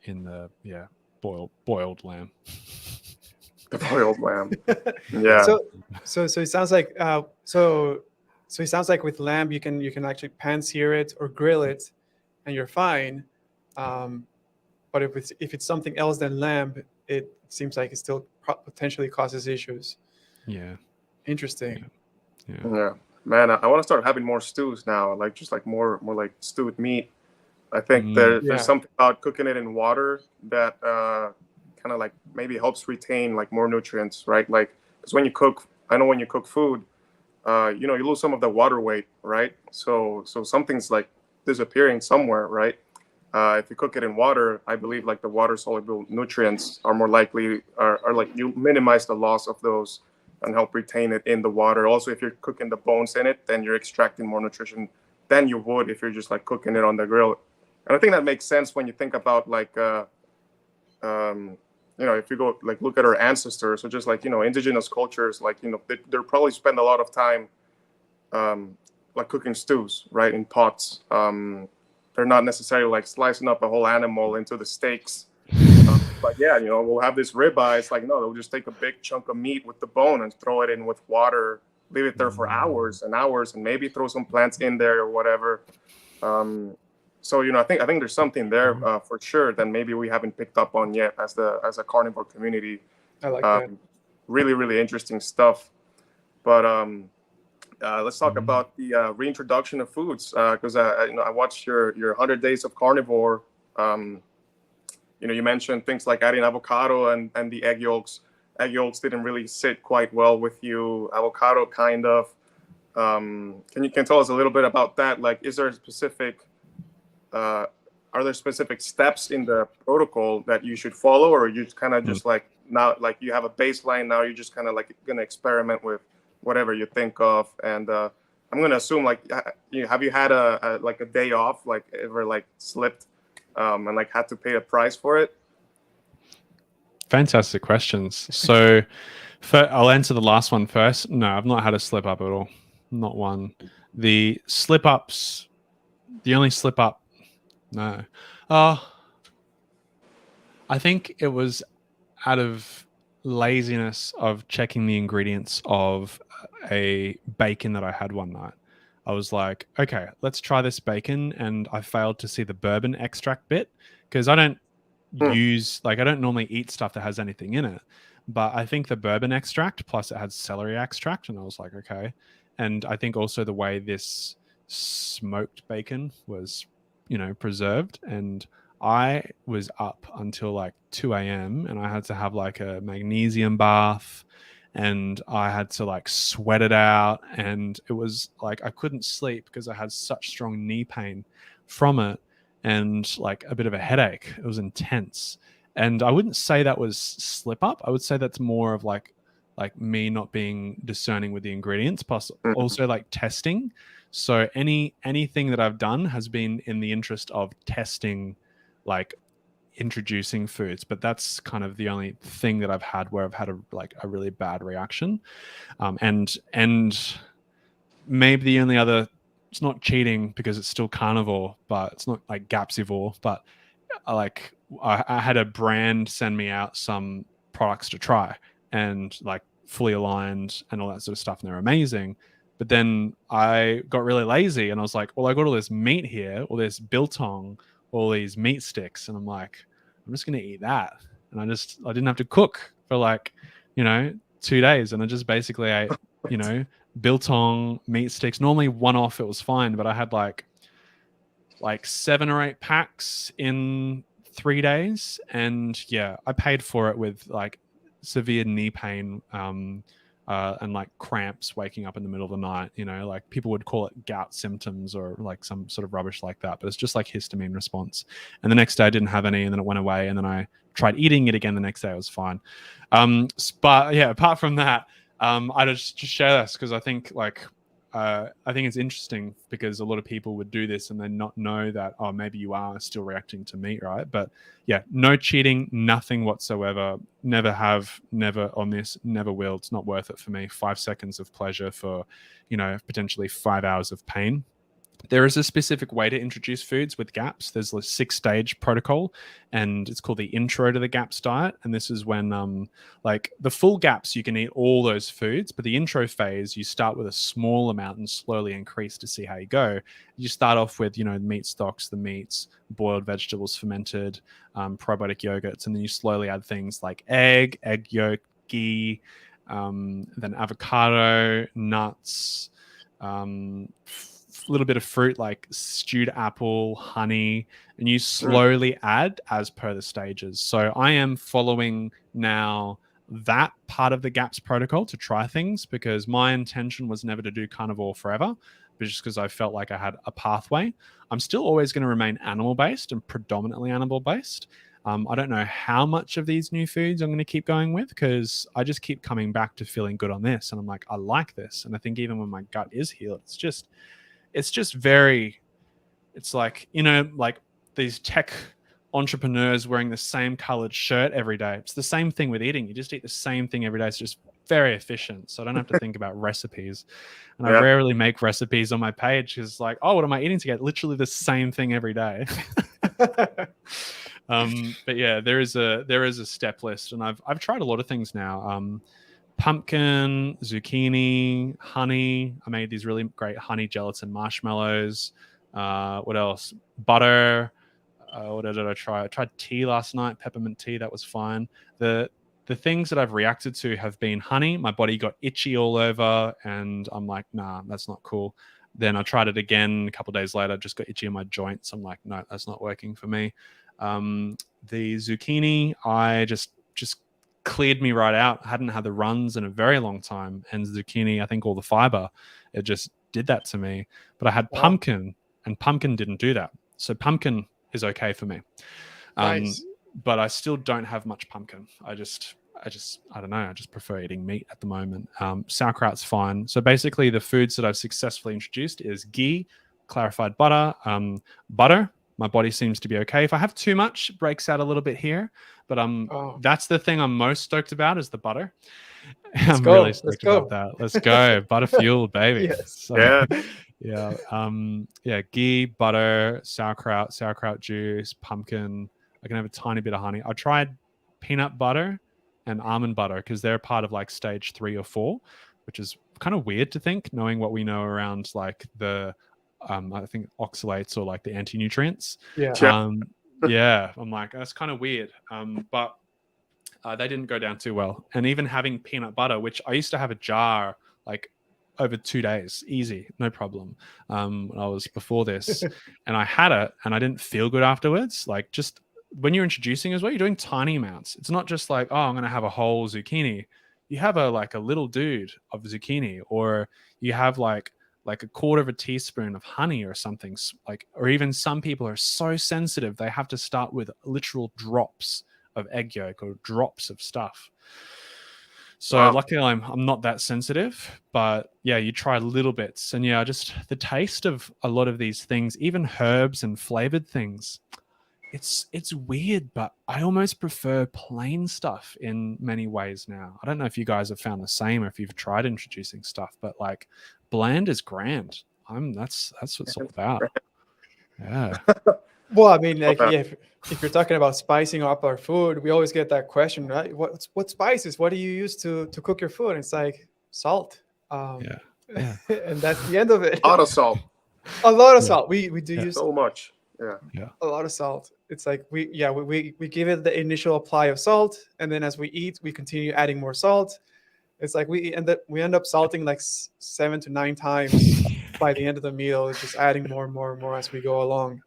in the boiled lamb. The boiled lamb. Yeah. So it sounds like so it sounds like with lamb you can actually pan sear it or grill it, and you're fine. But if it's something else than lamb, it seems like it still potentially causes issues. Yeah. Interesting. Yeah. Man, I want to start having more stews now, like just like more like stewed meat. I think there's something about cooking it in water that kind kind of like maybe helps retain like more nutrients, right? Like, because when you cook, I know when you cook food, you know, you lose some of the water weight, right? So something's like disappearing somewhere, right? If you cook it in water, I believe like the water soluble nutrients are more likely are like you minimize the loss of those and help retain it in the water. Also, if you're cooking the bones in it, then you're extracting more nutrition than you would if you're just like cooking it on the grill. And I think that makes sense when you think about like you know, if you go like look at our ancestors, or just like, you know, indigenous cultures, like, you know, they probably spend a lot of time like cooking stews, right, in pots. They're not necessarily like slicing up a whole animal into the steaks. But yeah, you know, we'll have this ribeye. It's like, no, they'll just take a big chunk of meat with the bone and throw it in with water, leave it there for hours and hours, and maybe throw some plants in there or whatever. So, you know, I think there's something there for sure that maybe we haven't picked up on yet as a carnivore community. I like that. Really, really interesting stuff. But let's talk about the reintroduction of foods, because you know, I watched your 100 Days of Carnivore. You know, you mentioned things like adding avocado and the egg yolks. Egg yolks didn't really sit quite well with you. Avocado kind of. Can you tell us a little bit about that? Like, is there a specific are there specific steps in the protocol that you should follow, or you kind of just like now, like you have a baseline, now you're just kind of like gonna experiment with whatever you think of? And I'm gonna assume like, have you had a like a day off, like ever like slipped and like had to pay a price for it? Fantastic questions. So I'll answer the last one first. No, I've not had a slip up at all. Not one. The slip ups, the only slip up, no. I think it was out of laziness of checking the ingredients of a bacon that I had one night. I was like, okay, let's try this bacon. And I failed to see the bourbon extract bit, because I don't I don't normally eat stuff that has anything in it. But I think the bourbon extract, plus it had celery extract. And I was like, okay. And I think also the way this smoked bacon was, you know, preserved. And I was up until like 2 a.m. and I had to have like a magnesium bath, and I had to like sweat it out. And it was like I couldn't sleep because I had such strong knee pain from it, and like a bit of a headache. It was intense. And I wouldn't say that was slip up. I would say that's more of like me not being discerning with the ingredients, plus also like testing. So anything that I've done has been in the interest of testing, like introducing foods. But that's kind of the only thing that I've had where I've had a really bad reaction. And maybe the only other, it's not cheating because it's still carnivore, but it's not like Gapsivore, but I had a brand send me out some products to try, and like fully aligned and all that sort of stuff, and they're amazing. But then I got really lazy and I was like, well, I got all this meat here, all this biltong, all these meat sticks, and I'm like, I'm just gonna eat that. And I didn't have to cook for like, you know, 2 days, and I just basically ate, you know, biltong meat sticks. Normally one off it was fine, but I had like 7 or 8 packs in 3 days, and yeah, I paid for it with like severe knee pain and like cramps waking up in the middle of the night. You know, like people would call it gout symptoms or like some sort of rubbish like that, but it's just like histamine response. And the next day I didn't have any, and then it went away, and then I tried eating it again the next day. It was fine. But yeah, apart from that, I just share this because I think it's interesting, because a lot of people would do this and then not know that, oh, maybe you are still reacting to meat, right? But yeah, no cheating, nothing whatsoever. Never have, never on this, never will. It's not worth it for me. 5 seconds of pleasure for, you know, potentially 5 hours of pain. There is a specific way to introduce foods with GAPS. There's a 6-stage protocol, and it's called the intro to the GAPS diet. And this is when, like the full GAPS, you can eat all those foods, but the intro phase, you start with a small amount and slowly increase to see how you go. You start off with, you know, meat stocks, the meats, boiled vegetables, fermented, probiotic yogurts, and then you slowly add things like egg yolk, ghee, then avocado, nuts, little bit of fruit like stewed apple, honey, and you slowly add as per the stages. So I am following now that part of the GAPS protocol to try things, because my intention was never to do carnivore forever, but just because I felt like I had a pathway. I'm still always going to remain animal based and predominantly animal based. I don't know how much of these new foods I'm going to keep going with, because I just keep coming back to feeling good on this, and I'm like, I like this. And I think even when my gut is healed, it's just very, it's like, you know, like these tech entrepreneurs wearing the same colored shirt every day. It's the same thing with eating. You just eat the same thing every day. It's just very efficient. So I don't have to think about recipes. And I rarely make recipes on my page, because like, oh, what am I eating to get literally the same thing every day? But yeah, there is a step list, and I've tried a lot of things now. Pumpkin, zucchini, honey. I made these really great honey gelatin marshmallows. What else? Butter. What did I try? I tried tea last night, peppermint tea. That was fine. The things that I've reacted to have been honey. My body got itchy all over, and I'm like, nah, that's not cool. Then I tried it again a couple of days later, just got itchy in my joints. I'm like, no, that's not working for me. The zucchini, I just cleared me right out. I hadn't had the runs in a very long time, and zucchini, I think all the fiber, it just did that to me. But I had pumpkin, and pumpkin didn't do that. So pumpkin is okay for me. Nice. But I still don't have much pumpkin. I don't know. I just prefer eating meat at the moment. Sauerkraut's fine. So basically the foods that I've successfully introduced is ghee, clarified butter, butter. My body seems to be okay. If I have too much, it breaks out a little bit here. But that's the thing I'm most stoked about, is the butter. I'm really stoked about that. Let's go. Butter fueled, baby. Yes. So, yeah. Ghee, butter, sauerkraut juice, pumpkin. I can have a tiny bit of honey. I tried peanut butter and almond butter, because they're part of like stage 3 or 4, which is kind of weird to think, knowing what we know around like the I think oxalates, or like the anti-nutrients. Yeah. I'm like, that's kind of weird. But they didn't go down too well. And even having peanut butter, which I used to have a jar like over 2 days, easy, no problem. When I was before this, and I had it, and I didn't feel good afterwards. Like, just when you're introducing as well, you're doing tiny amounts. It's not just like, oh, I'm going to have a whole zucchini. You have a little dude of zucchini, or you have like a quarter of a teaspoon of honey or something. Like, or even some people are so sensitive, they have to start with literal drops of egg yolk or drops of stuff. So luckily I'm not that sensitive, but yeah, you try little bits, and yeah, just the taste of a lot of these things, even herbs and flavored things, it's weird, but I almost prefer plain stuff in many ways now. I don't know if you guys have found the same, or if you've tried introducing stuff, but like, bland is grand. That's what it's all about. Yeah. Well, I mean, like, yeah, if you're talking about spicing up our food, we always get that question, right? What spices? What do you use to cook your food? And it's like salt. Yeah. And that's the end of it. A lot of salt. A lot of salt. We do use So much. Yeah. a lot of salt. It's like we give it the initial apply of salt, and then as we eat, we continue adding more salt. It's like we end up salting like 7 to 9 times by the end of the meal. It's just adding more and more and more as we go along.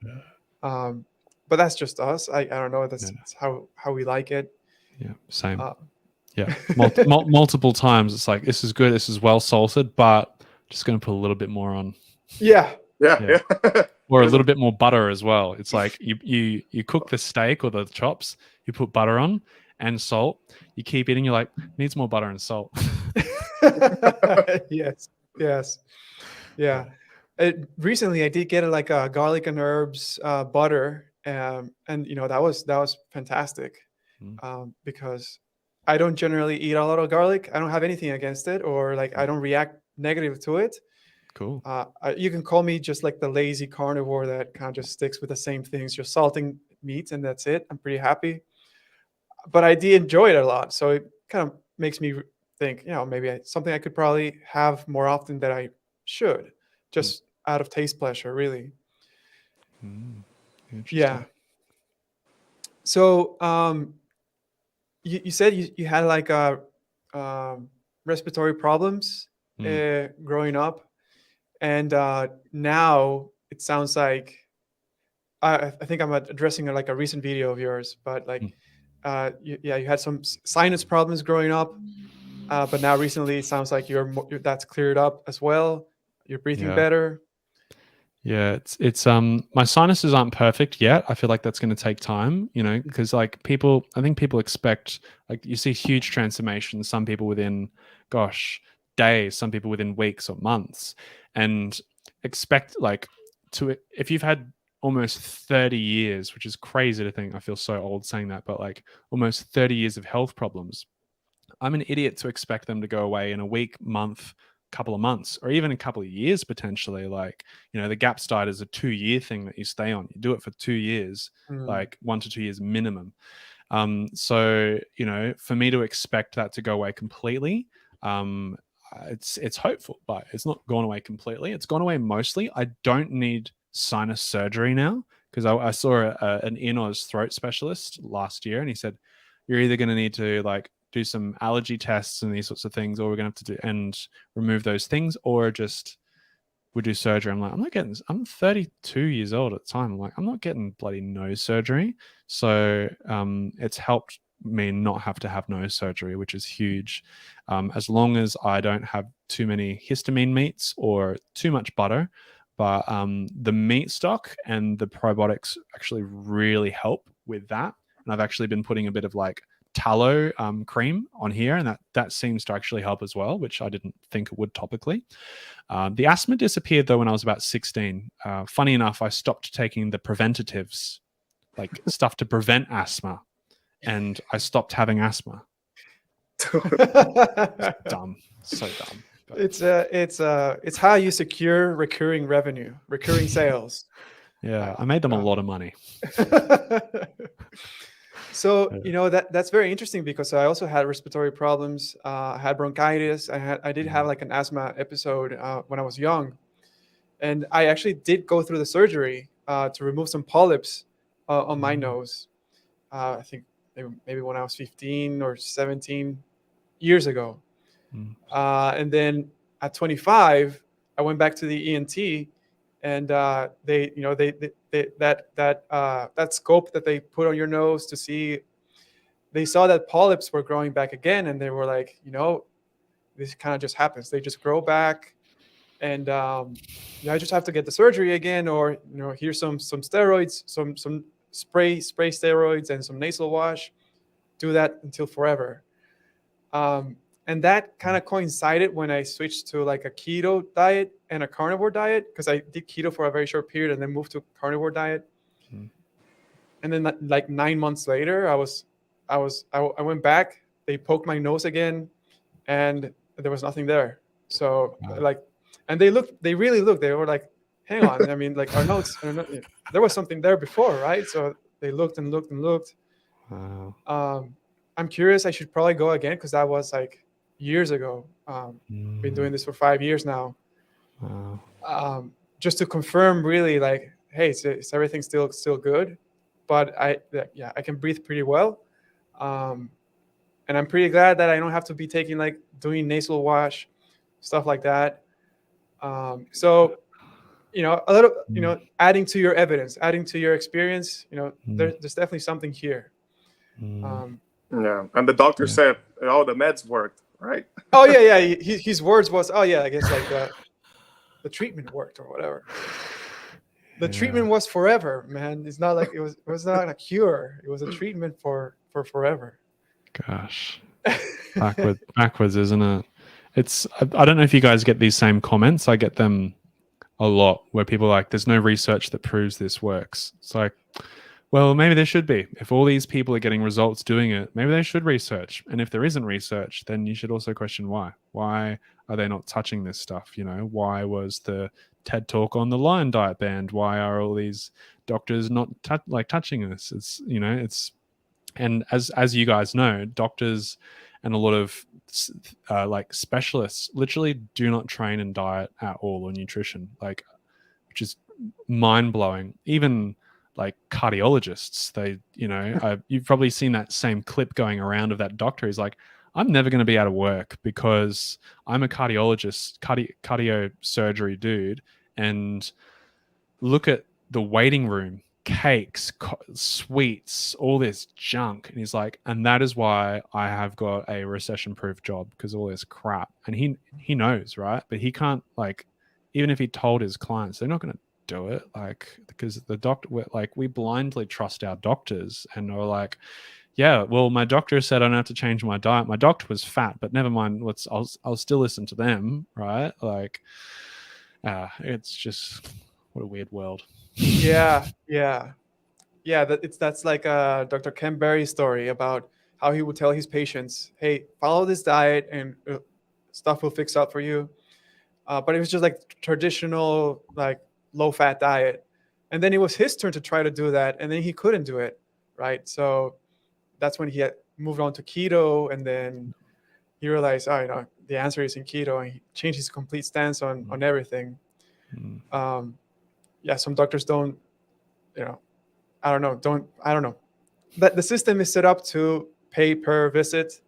But that's just us. I don't know. That's how we like it. Yeah, same. Yeah, multiple times. It's like, this is good. This is well salted, but just going to put a little bit more on. Yeah. Or a little bit more butter as well. It's like you cook the steak or the chops, you put butter on and salt. You keep eating. You're like, needs more butter and salt. Yes. Yeah. Recently, I did get a garlic and herbs butter, and that was fantastic, because I don't generally eat a lot of garlic. I don't have anything against it, or like I don't react negative to it. Cool. You can call me just like the lazy carnivore that kind of just sticks with the same things, just salting meat, and that's it. I'm pretty happy. But I did enjoy it a lot, so it kind of makes me think, maybe something I could probably have more often than I should, just out of taste pleasure, really. Yeah. So, you said you had like respiratory problems growing up. And now it sounds like I think I'm addressing like a recent video of yours, but like Mm. you had some sinus problems growing up, but now recently it sounds like that's cleared up as well. You're breathing Yeah. better. Yeah, it's my sinuses aren't perfect yet. I feel like that's going to take time, you know, because like people, I think people expect, like, you see huge transformations, some people within, gosh, days, some people within weeks or months, and expect like to, if you've had almost 30 years, which is crazy to think, I feel so old saying that, but like almost 30 years of health problems, I'm an idiot to expect them to go away in a week, month, couple of months, or even a couple of years potentially. Like, you know, the GAPS diet is a 2-year thing that you stay on. You do it for 2 years, Mm. like 1 to 2 years minimum. So, you know, for me to expect that to go away completely, um, it's hopeful, but it's not gone away completely. It's gone away mostly. I don't need sinus surgery now because I saw an ear, nose, throat specialist last year, and he said you're either going to need to like do some allergy tests and these sorts of things, or we're going to have to do and remove those things, or just we do surgery. I'm like, I'm 32 years old at the time. I'm like, I'm not getting bloody nose surgery. So it's helped me not have to have nose surgery, which is huge. As long as I don't have too many histamine meats or too much butter. But the meat stock and the probiotics actually really help with that. And I've actually been putting a bit of like tallow cream on here, and that seems to actually help as well, which I didn't think it would topically. The asthma disappeared though when I was about 16. Funny enough, I stopped taking the preventatives, like stuff to prevent asthma, and I stopped having asthma. Dumb, so dumb. But It's how you secure recurring revenue, recurring sales. yeah, I made them a lot of money. So you know that's very interesting because I also had respiratory problems. I had bronchitis. I did have like an asthma episode when I was young, and I actually did go through the surgery to remove some polyps on my nose. I think maybe when I was 15 or 17 years ago. And then at 25, I went back to the ENT, and they, you know, they that scope that they put on your nose to see, they saw that polyps were growing back again, and they were like, you know, this kind of just happens. They just grow back, and I just have to get the surgery again, or you know, here's some steroids, some spray steroids, and some nasal wash. Do that until forever. And that kind of coincided when I switched to like a keto diet and a carnivore diet, because I did keto for a very short period and then moved to carnivore diet. And then like 9 months later, I went back. They poked my nose again, and there was nothing there. So like, and they really looked. They were like, hang on. I mean, like our notes, there was something there before, right? So they looked and looked and looked. Wow. I'm curious. I should probably go again because that was like years ago. Been doing this for 5 years now. Wow. Just to confirm, really, like, hey, is everything still good? But I can breathe pretty well, and I'm pretty glad that I don't have to be taking like doing nasal wash, stuff like that. So, you know, a little, you know, adding to your evidence, adding to your experience, you know, there's definitely something here. Yeah, and the doctor said, "Oh, the meds worked, right?" Oh yeah. His words was, "Oh yeah, I guess like the treatment worked or whatever." The treatment was forever, man. It's not like it was not a cure. It was a treatment for forever. Gosh, backwards, isn't it? It's I don't know if you guys get these same comments. I get them a lot where people are like, "There's no research that proves this works." It's like, well, maybe there should be. If all these people are getting results doing it, maybe they should research. And if there isn't research, then you should also question why. Why are they not touching this stuff? You know, why was the TED talk on the lion diet banned? Why are all these doctors not touching this? It's, you know, it's, and as you guys know, doctors and a lot of like specialists literally do not train in diet at all or nutrition, like, which is mind blowing. Even like cardiologists, they, you know, you've probably seen that same clip going around of that doctor. He's like, I'm never going to be out of work because I'm a cardiologist, cardio surgery dude, and look at the waiting room, cakes, sweets, all this junk. And he's like, and that is why I have got a recession-proof job, because all this crap. And he knows, right? But he can't, like, even if he told his clients, they're not going to do it, like, because the doctor, like, we blindly trust our doctors, and are like, yeah, well, my doctor said I don't have to change my diet. My doctor was fat, but never mind. I'll still listen to them, right? Like, it's just, what a weird world. Yeah, yeah, yeah. That's like Dr. Ken Berry's story about how he would tell his patients, "Hey, follow this diet, and stuff will fix up for you." But it was just like traditional, like low-fat diet, and then it was his turn to try to do that, and then he couldn't do it, right? So that's when he had moved on to keto, and then he realized, oh, the answer is in keto, and he changed his complete stance on everything. Yeah, some doctors don't, I don't know. But the system is set up to pay per visit,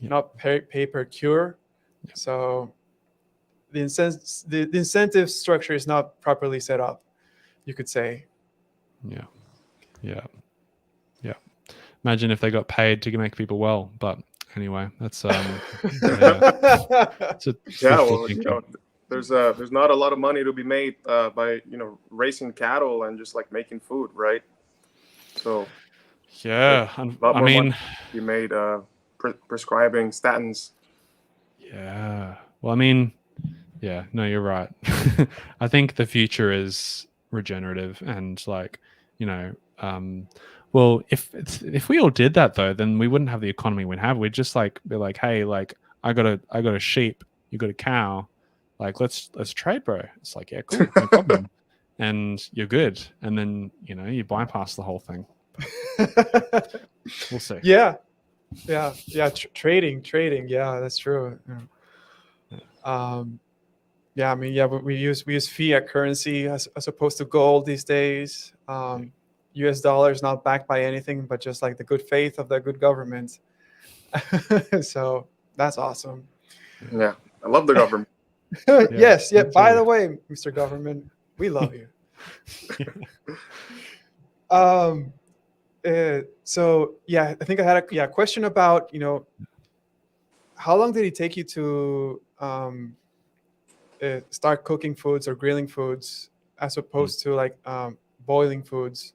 not pay per cure. So the incentive structure is not properly set up, you could say. Yeah. Imagine if they got paid to make people well. But anyway, that's there's not a lot of money to be made by raising cattle and just like making food, right? So yeah, a lot more money to be made prescribing statins. Yeah, well, I mean, yeah, no, you're right. I think the future is regenerative, and like, well, if we all did that though, then we wouldn't have the economy we'd have. We'd just like be like, hey, like I got a sheep, you got a cow, like let's trade, bro. It's like, yeah, cool, no problem, and you're good, and then you bypass the whole thing. We'll see. Yeah. Trading. Yeah, that's true. Yeah, I mean, yeah, we use fiat currency as opposed to gold these days. US dollar is not backed by anything but just like the good faith of the good government. So that's awesome. Yeah, I love the government. Yes. By the way, Mr. Government, we love you. So yeah, I think I had a question about how long did it take you to start cooking foods or grilling foods as opposed to like boiling foods?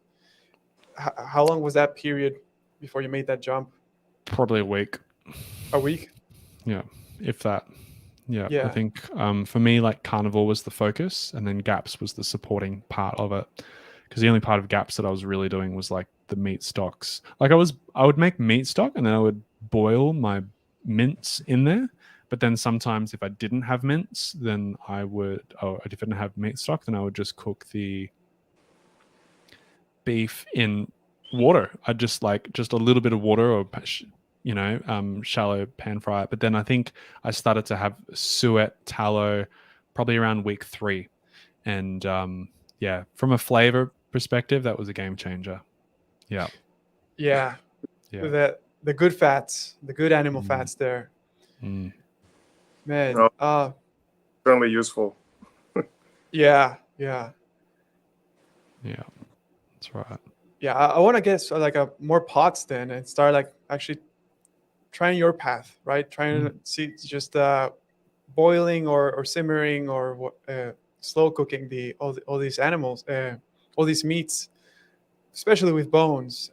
How long was that period before you made that jump? Probably a week. A week? Yeah, if that. Yeah. I think for me, like Carnivore was the focus, and then Gaps was the supporting part of it. Because the only part of Gaps that I was really doing was like the meat stocks. Like I would make meat stock, and then I would boil my mince in there. But then sometimes if I didn't have mince, then if I didn't have meat stock, then I would just cook the beef in water. I'd just a little bit of water, or shallow pan fry it. But then I think I started to have suet tallow probably around week 3, and from a flavor perspective, that was a game changer. Yeah. The good fats, the good animal fats there. Man, certainly useful. Yeah, that's right. Yeah, I want to get like more pots then, and start like actually trying your path, right? Trying to see just boiling or simmering or slow cooking all these animals, all these meats, especially with bones.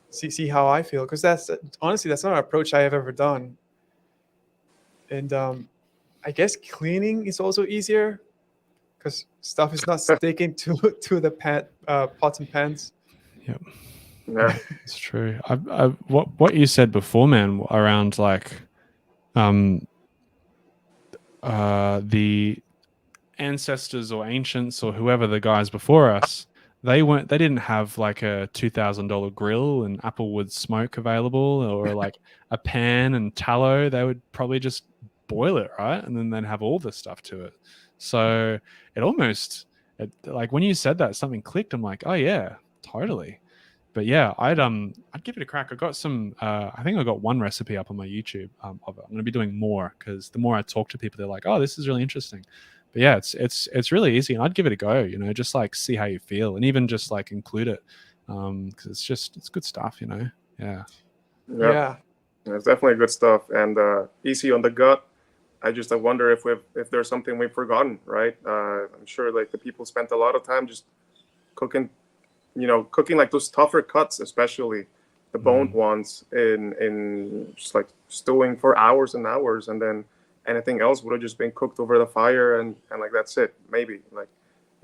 See how I feel, because that's honestly that's not an approach I have ever done. And I guess cleaning is also easier because stuff is not sticking to the pots and pans. Yep. Yeah, it's true. What you said before, man, around like the ancestors or ancients or whoever the guys before us, they didn't have like a $2,000 grill and applewood smoke available, or like a pan and tallow. They would probably just boil it, right? And then they'd have all the stuff to it. So it almost, like when you said that, something clicked. I'm like, oh yeah, totally. But yeah, I'd give it a crack. I got some. I think I got one recipe up on my YouTube of it. I'm gonna be doing more because the more I talk to people, they're like, "Oh, this is really interesting." But yeah, it's really easy, and I'd give it a go. You know, just like see how you feel, and even just like include it because it's good stuff. You know, yeah. Yeah, Yeah. it's definitely good stuff, and easy on the gut. I wonder if there's something we've forgotten, right? I'm sure like the people spent a lot of time just cooking, cooking like those tougher cuts, especially the boned ones, in just like stewing for hours and hours, and then anything else would have just been cooked over the fire, and like that's it. Maybe like,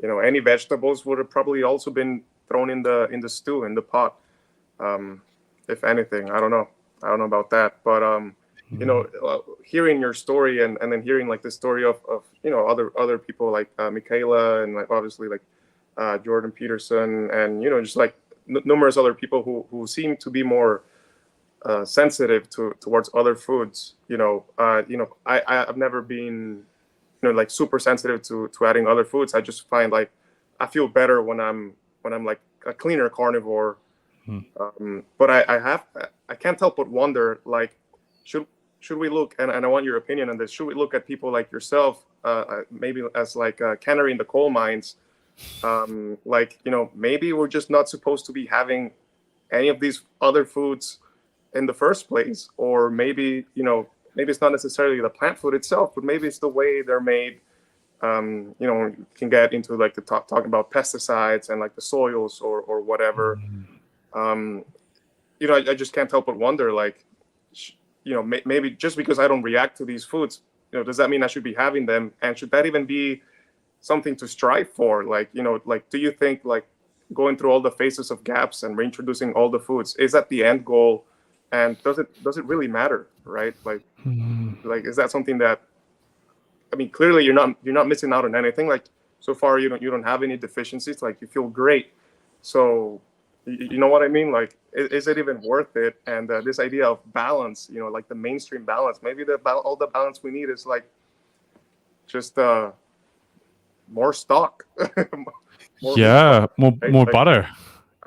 any vegetables would have probably also been thrown in the stew in the pot. If anything, I don't know about that, but hearing your story and then hearing like the story of other people like Michaela and like obviously like Jordan Peterson and just like numerous other people who seem to be more sensitive towards other foods. I've never been like super sensitive to adding other foods. I just find like I feel better when I'm like a cleaner carnivore. But I can't help but wonder, like, should we look, and I want your opinion on this, should we look at people like yourself maybe as like a canary in the coal mines, like maybe we're just not supposed to be having any of these other foods in the first place, or maybe it's not necessarily the plant food itself, but maybe it's the way they're made. You can get into like the talking about pesticides and like the soils or whatever. I just can't help but wonder, like, maybe just because I don't react to these foods, does that mean I should be having them? And should that even be something to strive for? Like, like, do you think like going through all the phases of gaps and reintroducing all the foods, is that the end goal? And does it really matter, right? Like, is that something that, I mean, clearly you're not missing out on anything. Like, so far you don't have any deficiencies. Like, you feel great. So, you know what I mean? Like, is it even worth it? And this idea of balance, like the mainstream balance, maybe all the balance we need is like just more stock. More butter.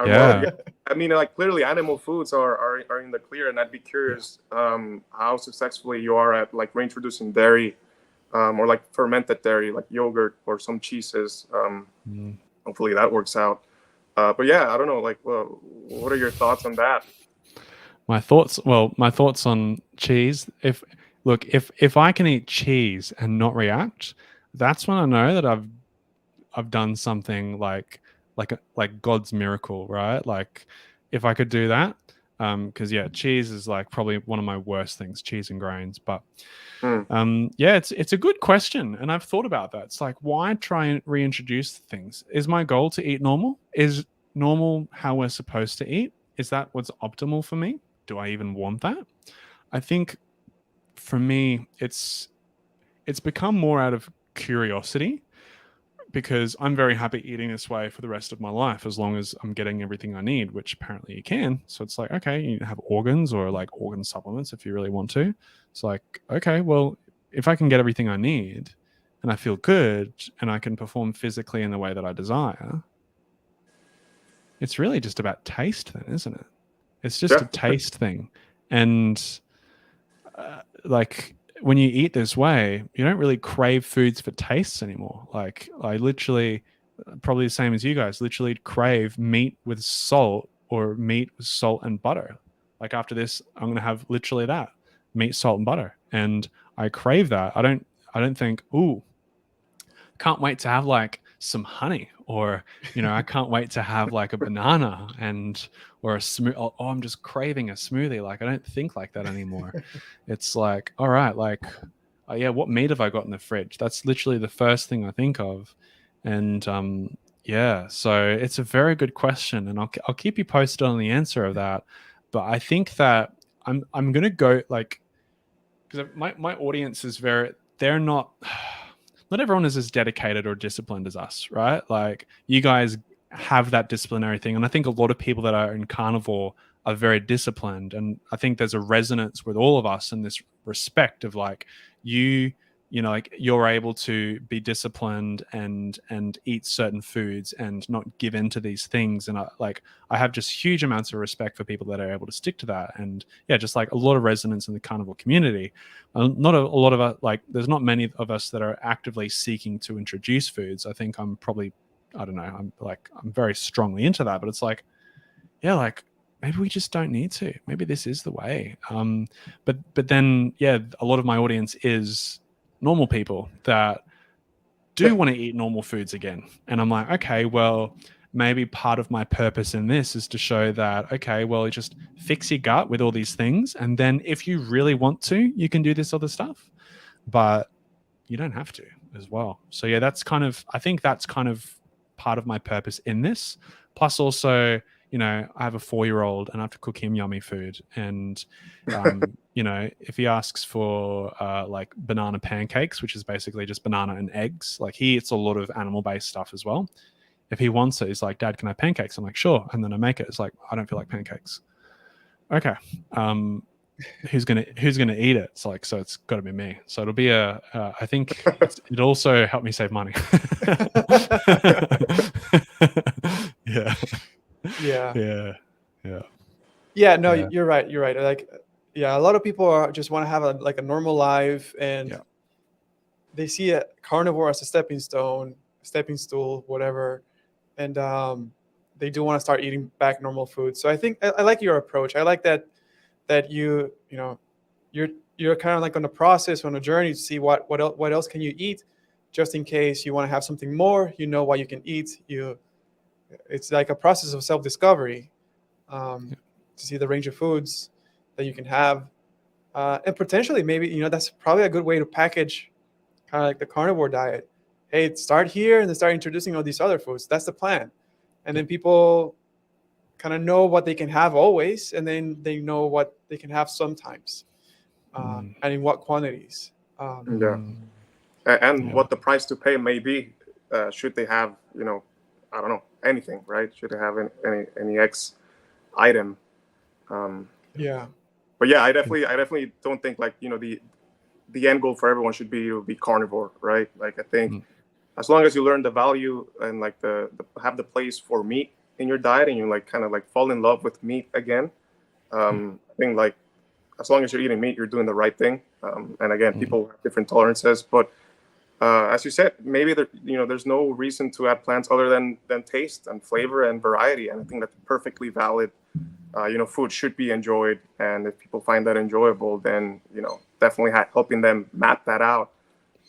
Yeah. I mean, like, clearly animal foods are in the clear, and I'd be curious how successfully you are at like reintroducing dairy, or like fermented dairy, like yogurt or some cheeses. Hopefully that works out. But yeah, I don't know. Like, well, what are your thoughts on that? My thoughts on cheese. If I can eat cheese and not react, that's when I know that I've done something like God's miracle, right? Like, if I could do that, because cheese is like probably one of my worst things, cheese and grains. But it's a good question, and I've thought about that. It's like, why try and reintroduce things? Is my goal to eat normal? Is normal how we're supposed to eat? Is that what's optimal for me? Do I even want that? I think for me, it's become more out of curiosity, because I'm very happy eating this way for the rest of my life as long as I'm getting everything I need, which apparently you can. So it's like, okay, you have organs or like organ supplements if you really want to. It's like, okay, well, if I can get everything I need and I feel good and I can perform physically in the way that I desire, it's really just about taste then, isn't it? It's just a taste thing. And like, when you eat this way, you don't really crave foods for tastes anymore. Like, I literally, probably the same as you guys, literally crave meat with salt or meat with salt and butter. Like, after this, I'm going to have literally that, meat, salt, and butter. And I crave that. I don't think, ooh, can't wait to have like some honey, or I can't wait to have like a banana or a smoothie. Oh, I'm just craving a smoothie. Like, I don't think like that anymore. It's like, all right, like, oh yeah, what meat have I got in the fridge? That's literally the first thing I think of. And so it's a very good question, and I'll keep you posted on the answer of that. But I think that I'm gonna go, like, because my audience is they're not everyone is as dedicated or disciplined as us, right? Like, you guys have that disciplinary thing. And I think a lot of people that are in carnivore are very disciplined. And I think there's a resonance with all of us in this respect of like, you like you're able to be disciplined and eat certain foods and not give in to these things. And I have just huge amounts of respect for people that are able to stick to that. And yeah, just like a lot of resonance in the carnivore community. Not a lot of us, like there's not many of us that are actively seeking to introduce foods. I think I'm probably, I don't know, I'm very strongly into that, but it's like, yeah, like maybe we just don't need to. Maybe this is the way. But then, yeah, a lot of my audience is normal people that do want to eat normal foods again. And I'm like, okay, well, maybe part of my purpose in this is to show that, okay, well, you just fix your gut with all these things. And then if you really want to, you can do this other stuff, but you don't have to as well. So yeah, I think that's kind of part of my purpose in this. Plus also, I have a 4-year-old and I have to cook him yummy food. And, if he asks for like banana pancakes, which is basically just banana and eggs, like he eats a lot of animal-based stuff as well. If he wants it, he's like, Dad, can I have pancakes? I'm like, sure. And then I make it. It's like, I don't feel like pancakes. Okay. Who's gonna eat it? It's like, so it's got to be me. So it'll be I think it also helped me save money. Yeah. Yeah. No, Yeah. you're right. Like, yeah, a lot of people just want to have a normal life, and they see a carnivore as a stepping stool, whatever, and they do want to start eating back normal food. So I think I like your approach. I like that you're kind of like on a process, on a journey to see what else can you eat, just in case you want to have something more. You know what you can eat. It's like a process of self-discovery, to see the range of foods that you can have, and potentially maybe that's probably a good way to package kind of like the carnivore diet. Hey, start here and then start introducing all these other foods. That's the plan, and then people kind of know what they can have always, and then they know what they can have sometimes, and in what quantities. And what the price to pay may be, should they have, I don't know, anything, right? Should they have any X item? But yeah, I definitely don't think like, the end goal for everyone should be to be carnivore, right? Like I think as long as you learn the value and like have the place for meat in your diet, and you like kind of like fall in love with meat again, I think like as long as you're eating meat, you're doing the right thing. And again, people have different tolerances, but as you said, maybe there's no reason to add plants other than taste and flavor and variety. And I think that's perfectly valid. Food should be enjoyed, and if people find that enjoyable, then definitely helping them map that out,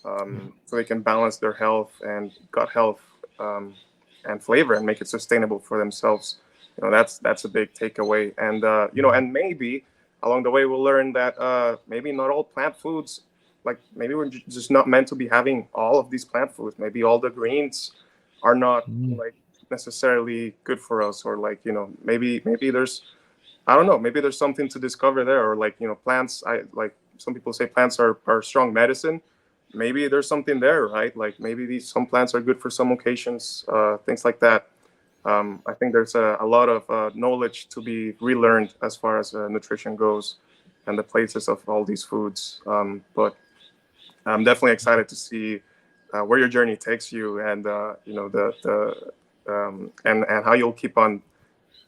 so they can balance their health and gut health, and flavor, and make it sustainable for themselves. That's a big takeaway. And and maybe along the way we'll learn that maybe not all plant foods, like maybe we're just not meant to be having all of these plant foods. Maybe all the greens are not like necessarily good for us, or like maybe there's, I don't know, maybe there's something to discover there. Or like plants, some people say plants are strong medicine. Maybe there's something there, right? Like maybe some plants are good for some occasions, things like that. I think there's a lot of knowledge to be relearned as far as nutrition goes, and the places of all these foods. But I'm definitely excited to see where your journey takes you, and and how you'll keep on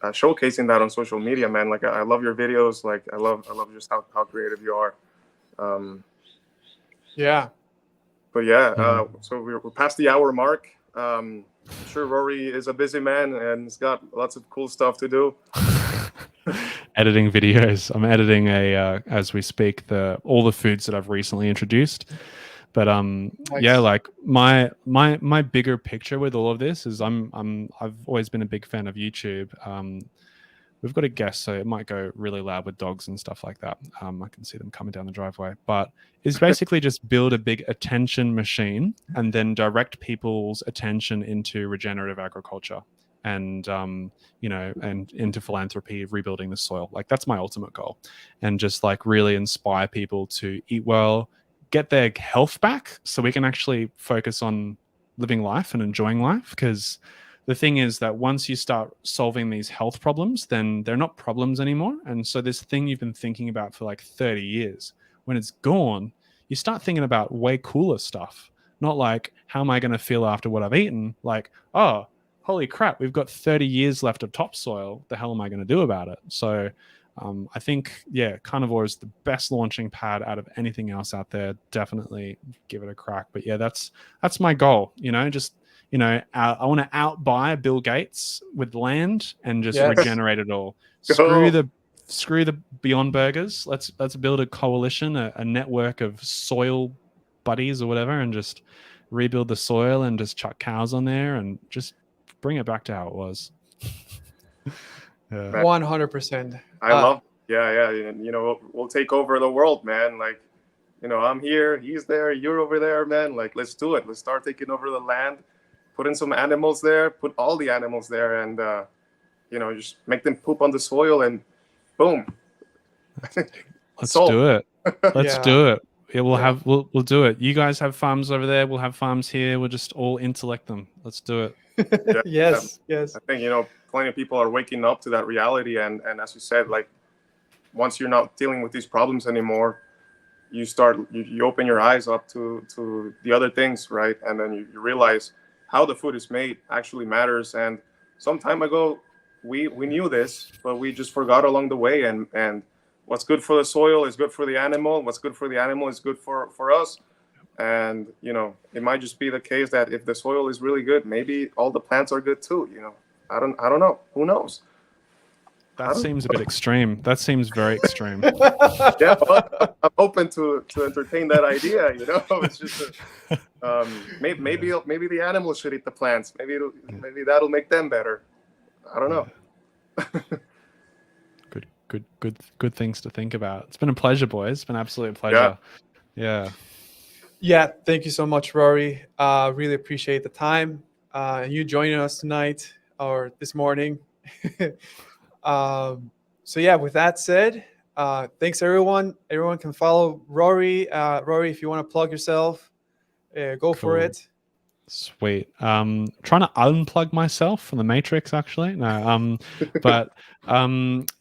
showcasing that on social media, man. Like I love your videos. Like I love just how creative you are. But so we're past the hour mark. I'm sure Rory is a busy man and he's got lots of cool stuff to do. Editing videos. I'm editing as we speak, all the foods that I've recently introduced. But yeah, like my bigger picture with all of this is I've always been a big fan of YouTube. We've got a guest, so it might go really loud with dogs and stuff like that. I can see them coming down the driveway. But it's basically just build a big attention machine and then direct people's attention into regenerative agriculture and and into philanthropy, rebuilding the soil. Like that's my ultimate goal. And just like really inspire people to eat well, get their health back, so we can actually focus on living life and enjoying life. Because the thing is that once you start solving these health problems, then they're not problems anymore. And so this thing you've been thinking about for like 30 years, when it's gone, you start thinking about way cooler stuff. Not like, how am I going to feel after what I've eaten? Like, oh, holy crap, we've got 30 years left of topsoil. What the hell am I going to do about it? So I think, yeah, Carnivore is the best launching pad out of anything else out there. Definitely give it a crack. But yeah, that's my goal. Just I want to outbuy Bill Gates with land and just Yes. regenerate it all. Screw the Beyond Burgers. Let's build a coalition, a network of soil buddies or whatever, and just rebuild the soil and just chuck cows on there and just bring it back to how it was. Yeah. 100%. I love. Yeah. We'll take over the world, man. Like, I'm here, he's there, you're over there, man. Like, let's do it. Let's start taking over the land. Put in some animals there. Put all the animals there, and just make them poop on the soil, and boom. Let's do it. Let's do it. Yeah, we'll do it. You guys have farms over there. We'll have farms here. We'll just all intellect them. Let's do it. Yes. I think plenty of people are waking up to that reality, and as you said, like, once you're not dealing with these problems anymore, you open your eyes up to the other things, right? And then you realize how the food is made actually matters. And some time ago, we knew this, but we just forgot along the way. And what's good for the soil is good for the animal. What's good for the animal is good for us. And it might just be the case that if the soil is really good, maybe all the plants are good too. I don't know. Who knows? That seems a bit extreme. That seems very extreme. Yeah, but I'm open to entertain that idea. It's just maybe the animals should eat the plants. Maybe that'll make them better. I don't know. Good things to think about. It's been a pleasure, boys. It's been an absolute pleasure. Yeah. Thank you so much, Rory. Really appreciate the time. You joining us tonight or this morning. With that said, thanks everyone. Everyone can follow Rory. Rory, if you want to plug yourself, go for it. Sweet. Trying to unplug myself from the Matrix, actually. No.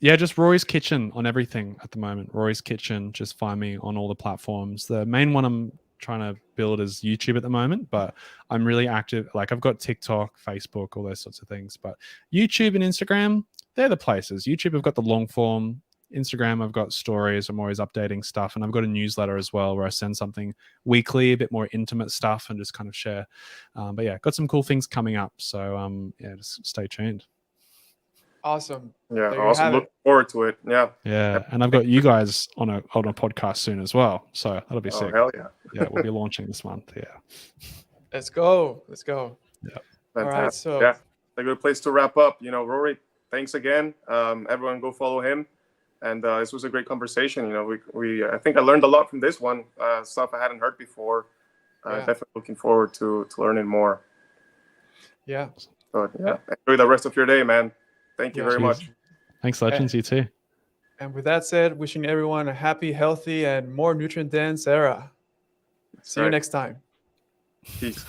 Just Rory's Kitchen on everything at the moment. Rory's Kitchen. Just find me on all the platforms. The main one I'm trying to build is YouTube at the moment, but I'm really active. Like, I've got TikTok, Facebook, all those sorts of things. But YouTube and Instagram, they're the places. YouTube, I've got the long form. Instagram, I've got stories. I'm always updating stuff, and I've got a newsletter as well where I send something weekly, a bit more intimate stuff, and just kind of share. Got some cool things coming up. So just stay tuned. Awesome. Yeah, awesome. Look forward to it. Yeah. And I've got you guys on a podcast soon as well, so that'll be sick. Hell yeah. Yeah, we'll be launching this month. Yeah. Let's go. Yeah. Fantastic. All right. So yeah, a good place to wrap up. Rory, thanks again. Everyone go follow him. And this was a great conversation. I think I learned a lot from this one, stuff I hadn't heard before. Definitely looking forward to learning more. Yeah. But enjoy the rest of your day, man. Thank you very much. Thanks, Legends. You too. And with that said, wishing everyone a happy, healthy, and more nutrient-dense era. See you next time. Peace.